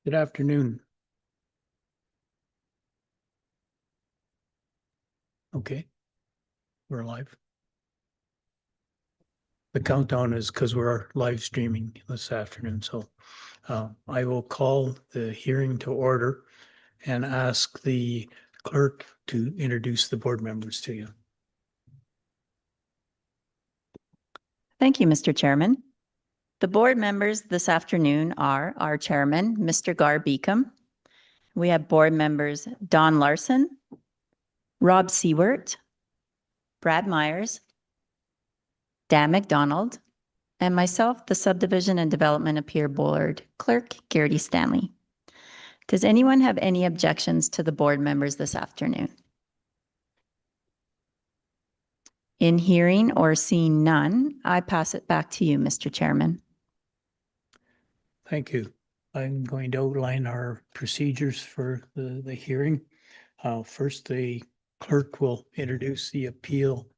Good afternoon. Okay, we're live. The countdown is because we're live streaming this afternoon, so I will call the hearing to order and ask the clerk to introduce the board members to you. Thank you, Mr. Chairman. The board members this afternoon are our chairman, Mr. Gar Beacom. We have board members Don Larson, Rob Sewert, Brad Myers, Dan McDonald, and myself, the Subdivision and Development Appeal Board Clerk, Garrity Stanley. Does anyone have any objections to the board members this afternoon? In hearing or seeing none, I pass it back to you, Mr. Chairman. Thank you. I'm going to outline our procedures for the hearing. First, the clerk will introduce the appeal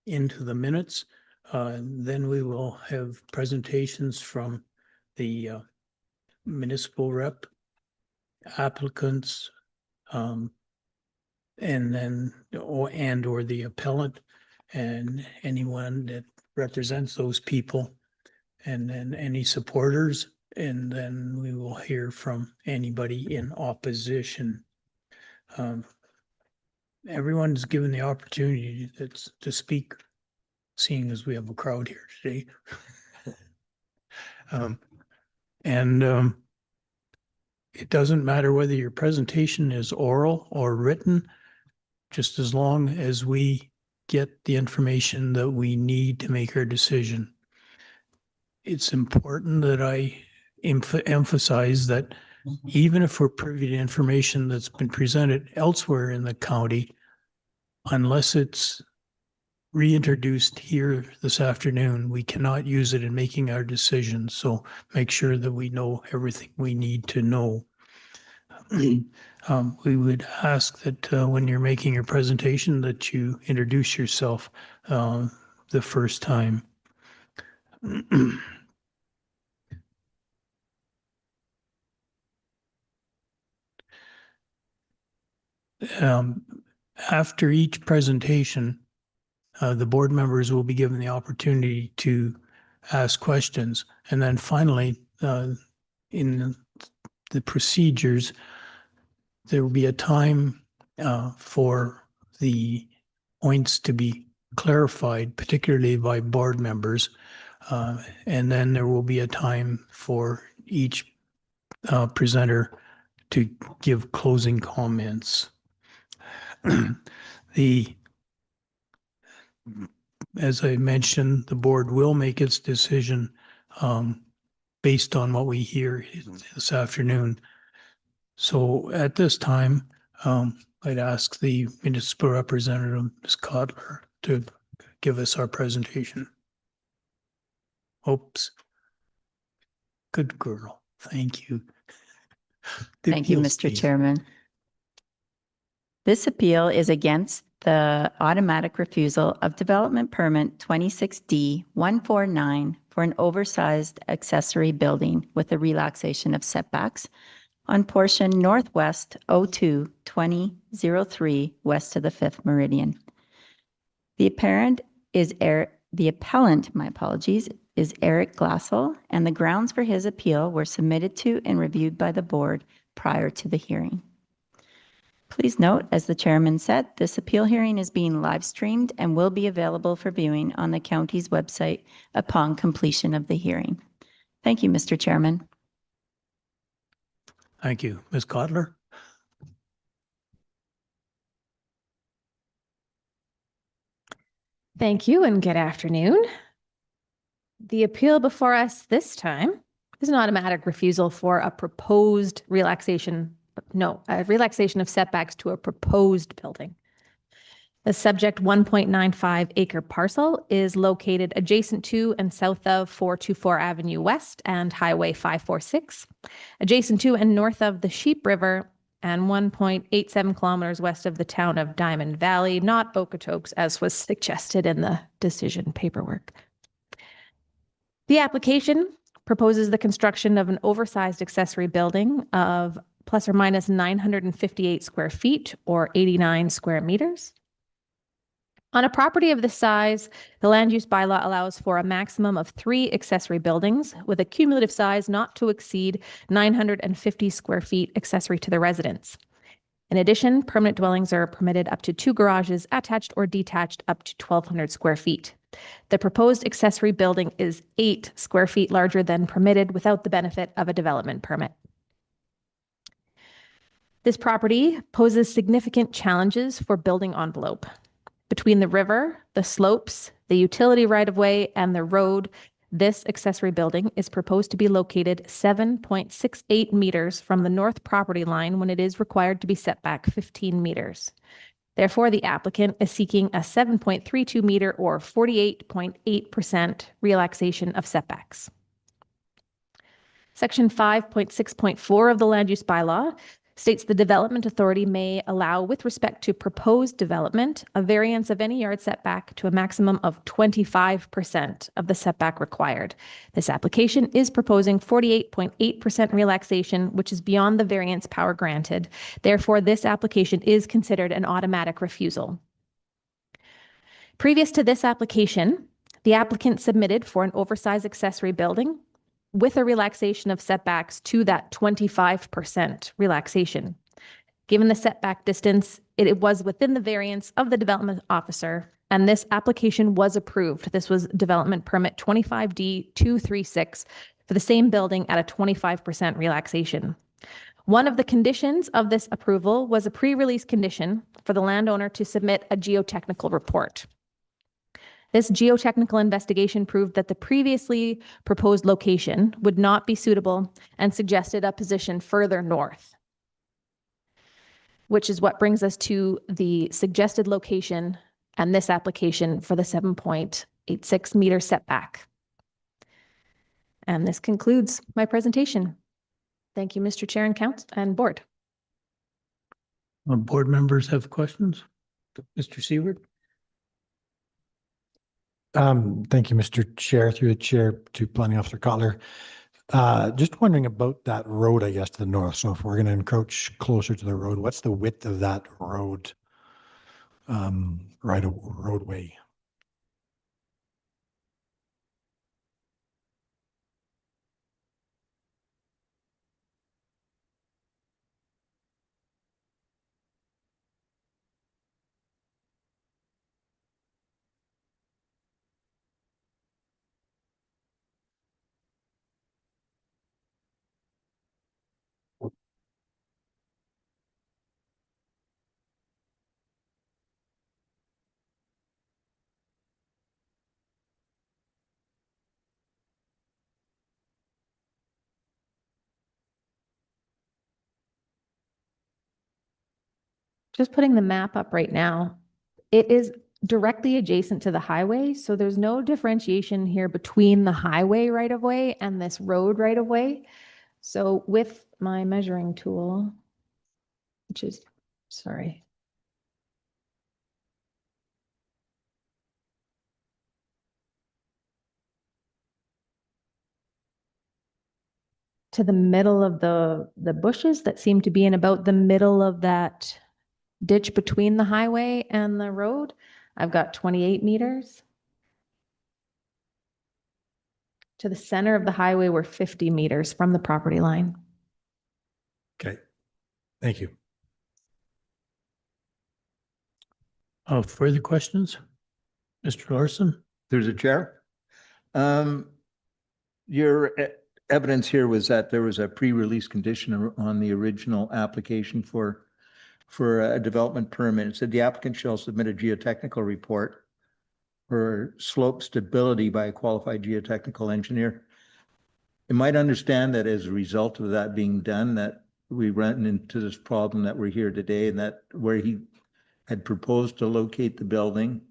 into the minutes. Then we will have presentations from the municipal rep, applicants, and then or the appellant and anyone that represents those people, and then any supporters, and then we will hear from anybody in opposition. Everyone's given the opportunity to speak, seeing as we have a crowd here today. It doesn't matter whether your presentation is oral or written, just as long as we get the information that we need to make our decision. It's important that I emphasize that even if we're privy to information that's been presented elsewhere in the county, unless it's reintroduced here this afternoon, we cannot use it in making our decisions. So make sure that we know everything we need to know. We would ask that when you're making your presentation that you introduce yourself the first time. After each presentation, the board members will be given the opportunity to ask questions. And then finally, in the procedures, there will be a time for the points to be clarified, particularly by board members. And then there will be a time for each presenter to give closing comments. As I mentioned, the board will make its decision based on what we hear this afternoon. So at this time, I'd ask the municipal representative, Ms. Cotler, to give us our presentation. Oops. Good girl. Thank you. Thank you, Mr. Chairman. This appeal is against the automatic refusal of development permit 26D 149 for an oversized accessory building with a relaxation of setbacks on portion northwest 02-2003 west of the 5th meridian. The appellant, my apologies, is Eric Glassel, and the grounds for his appeal were submitted to and reviewed by the board prior to the hearing. Please note, as the chairman said, this appeal hearing is being live streamed and will be available for viewing on the county's website upon completion of the hearing. Thank you, Mr. Chairman. Thank you. Ms. Cotler? Thank you and good afternoon. The appeal before us this time is an automatic refusal for a proposed relaxation of setbacks to a proposed building. The subject 1.95 acre parcel is located adjacent to and south of 424 Avenue West and Highway 546, adjacent to and north of the Sheep River, and 1.87 kilometers west of the town of Diamond Valley, not Okotoks, as was suggested in the decision paperwork. The application proposes the construction of an oversized accessory building of plus or minus 958 square feet or 89 square meters. On a property of this size, the land use bylaw allows for a maximum of 3 accessory buildings with a cumulative size not to exceed 950 square feet accessory to the residence. In addition, permanent dwellings are permitted up to 2 garages, attached or detached, up to 1,200 square feet. The proposed accessory building is 8 square feet larger than permitted without the benefit of a development permit. This property poses significant challenges for building envelope. Between the river, the slopes, the utility right-of-way, and the road, this accessory building is proposed to be located 7.68 meters from the north property line when it is required to be set back 15 meters. Therefore, the applicant is seeking a 7.32 meter or 48.8% relaxation of setbacks. Section 5.6.4 of the land use bylaw states the development authority may allow, with respect to proposed development, a variance of any yard setback to a maximum of 25% of the setback required. This application is proposing 48.8% relaxation, which is beyond the variance power granted. Therefore, this application is considered an automatic refusal. Previous to this application, the applicant submitted for an oversized accessory building with a relaxation of setbacks to that 25% relaxation. Given the setback distance, it was within the variance of the development officer, and this application was approved. This was development permit 25D236 for the same building at a 25% relaxation. One of the conditions of this approval was a pre-release condition for the landowner to submit a geotechnical report. This geotechnical investigation proved that the previously proposed location would not be suitable and suggested a position further north, which is what brings us to the suggested location and this application for the 7.86 meter setback. And this concludes my presentation. Thank you, Mr. Chair and Council and Board. Board members have questions? Mr. Seward? Thank you, Mr. Chair, through the chair to Planning Officer Cotler. Just wondering about that road, I guess, to the north. So if we're going to encroach closer to the road, what's the width of that road, roadway? Just putting the map up right now, it is directly adjacent to the highway, so there's no differentiation here between the highway right-of-way and this road right-of-way. So with my measuring tool, which is, sorry. To the middle of the bushes that seem to be in about the middle of that ditch between the highway and the road, I've got 28 meters. To the center of the highway, we're 50 meters from the property line. Okay, thank you. Further questions? Mr. Larson? There's a chair. Your evidence here was that there was a pre-release condition on the original application for a development permit. It said the applicant shall submit a geotechnical report for slope stability by a qualified geotechnical engineer. You might understand that as a result of that being done, that we ran into this problem that we're here today, and that where he had proposed to locate the building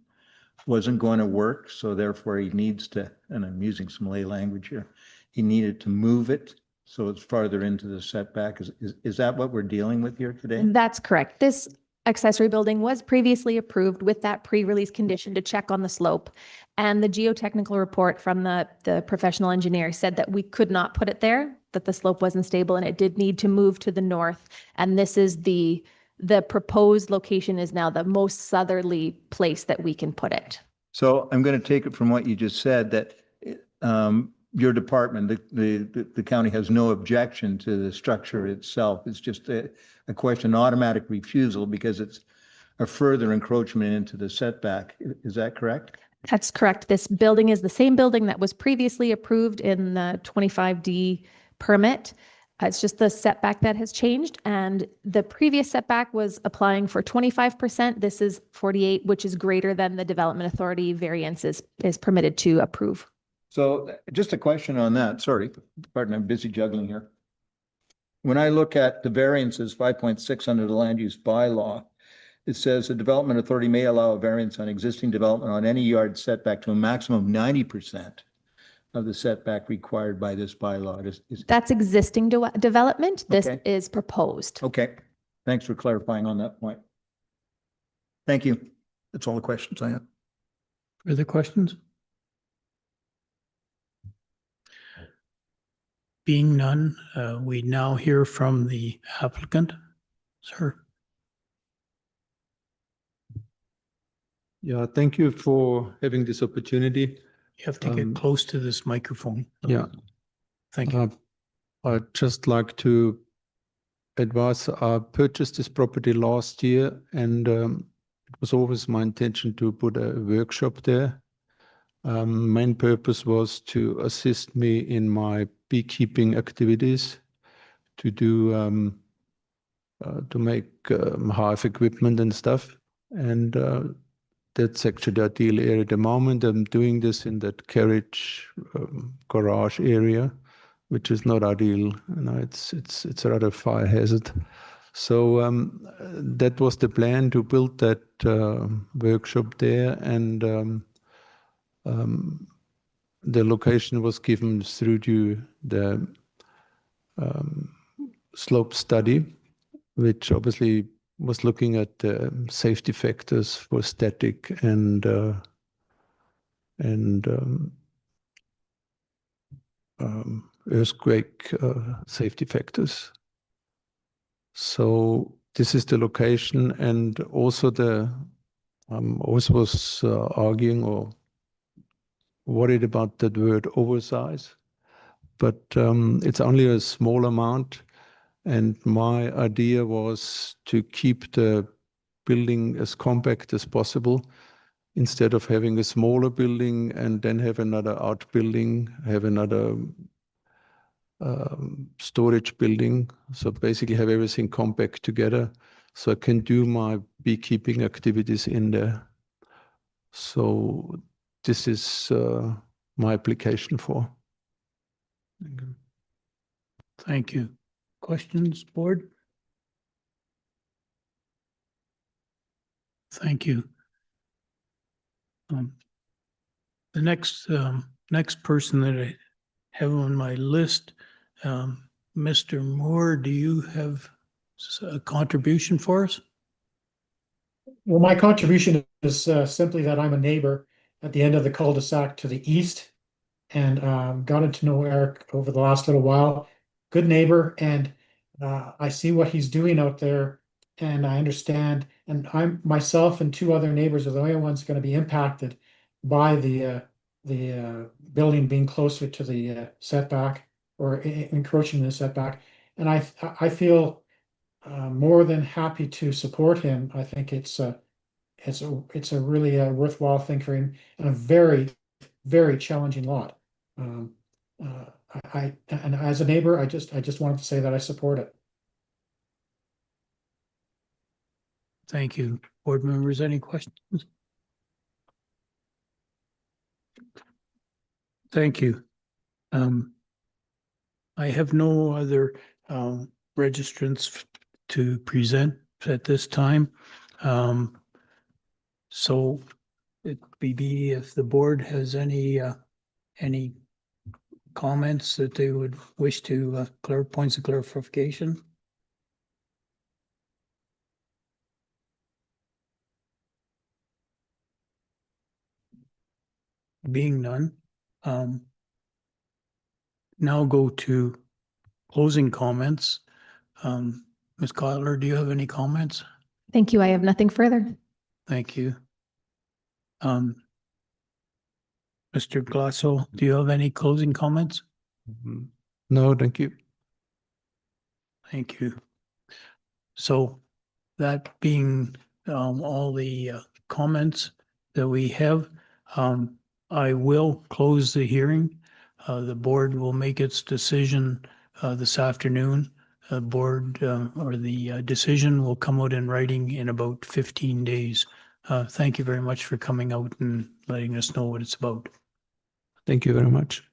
wasn't going to work. So therefore he needs to, and I'm using some lay language here, he needed to move it so it's farther into the setback. Is that what we're dealing with here today? That's correct. This accessory building was previously approved with that pre-release condition to check on the slope. And the geotechnical report from the professional engineer said that we could not put it there, that the slope wasn't stable and it did need to move to the north. And this is the proposed location is now the most southerly place that we can put it. So I'm going to take it from what you just said that your department, the county has no objection to the structure itself. It's just a question, automatic refusal because it's a further encroachment into the setback. Is that correct? That's correct. This building is the same building that was previously approved in the 25D permit. It's just the setback that has changed, and the previous setback was applying for 25%. This is 48, which is greater than the Development Authority variance is permitted to approve. So just a question on that. Sorry, pardon, I'm busy juggling here. When I look at the variances 5.6 under the land use bylaw, it says the Development Authority may allow a variance on existing development on any yard setback to a maximum of 90% of the setback required by this bylaw. That's existing development. This Okay. is proposed. Okay, thanks for clarifying on that point. Thank you. That's all the questions I have. Further questions? Being none, we now hear from the applicant. Sir. Yeah, thank you for having this opportunity. You have to get close to this microphone. Yeah. Thank you. I'd just like to advise, I purchased this property last year and it was always my intention to put a workshop there. Main purpose was to assist me in my beekeeping activities, to do, to make hive equipment and stuff. And that's actually the ideal area at the moment. I'm doing this in that carriage garage area, which is not ideal. You know, it's a rather fire hazard. So that was the plan, to build that workshop there, and the location was given through to the slope study, which obviously was looking at safety factors for static and earthquake safety factors. So this is the location, and also always was arguing or worried about that word oversize, but it's only a small amount. And my idea was to keep the building as compact as possible, instead of having a smaller building and then have another outbuilding, have another storage building. So basically have everything compact together so I can do my beekeeping activities in there. So this is my application for. Thank you. Questions, board? Thank you. The next person that I have on my list, Mr. Moore, do you have a contribution for us? Well, my contribution is simply that I'm a neighbor at the end of the cul-de-sac to the east, and gotten to know Eric over the last little while. Good neighbor, and I see what he's doing out there, and I understand. And I'm myself and two other neighbors are the only ones going to be impacted by the building being closer to the setback or encroaching the setback. And I feel more than happy to support him. I think it's a really worthwhile thing for him, and a very, very challenging lot. And as a neighbor, I just wanted to say that I support it. Thank you. Board members, any questions? Thank you. I have no other registrants to present at this time. So it be if the board has any comments that they would wish to points of clarification. Being none, now go to closing comments. Ms. Cotler, do you have any comments? Thank you. I have nothing further. Thank you. Mr. Glasso, do you have any closing comments? No, thank you. Thank you. So that being all the comments that we have, I will close the hearing. The board will make its decision this afternoon. The board or the decision will come out in writing in about 15 days. Thank you very much for coming out and letting us know what it's about. Thank you very much.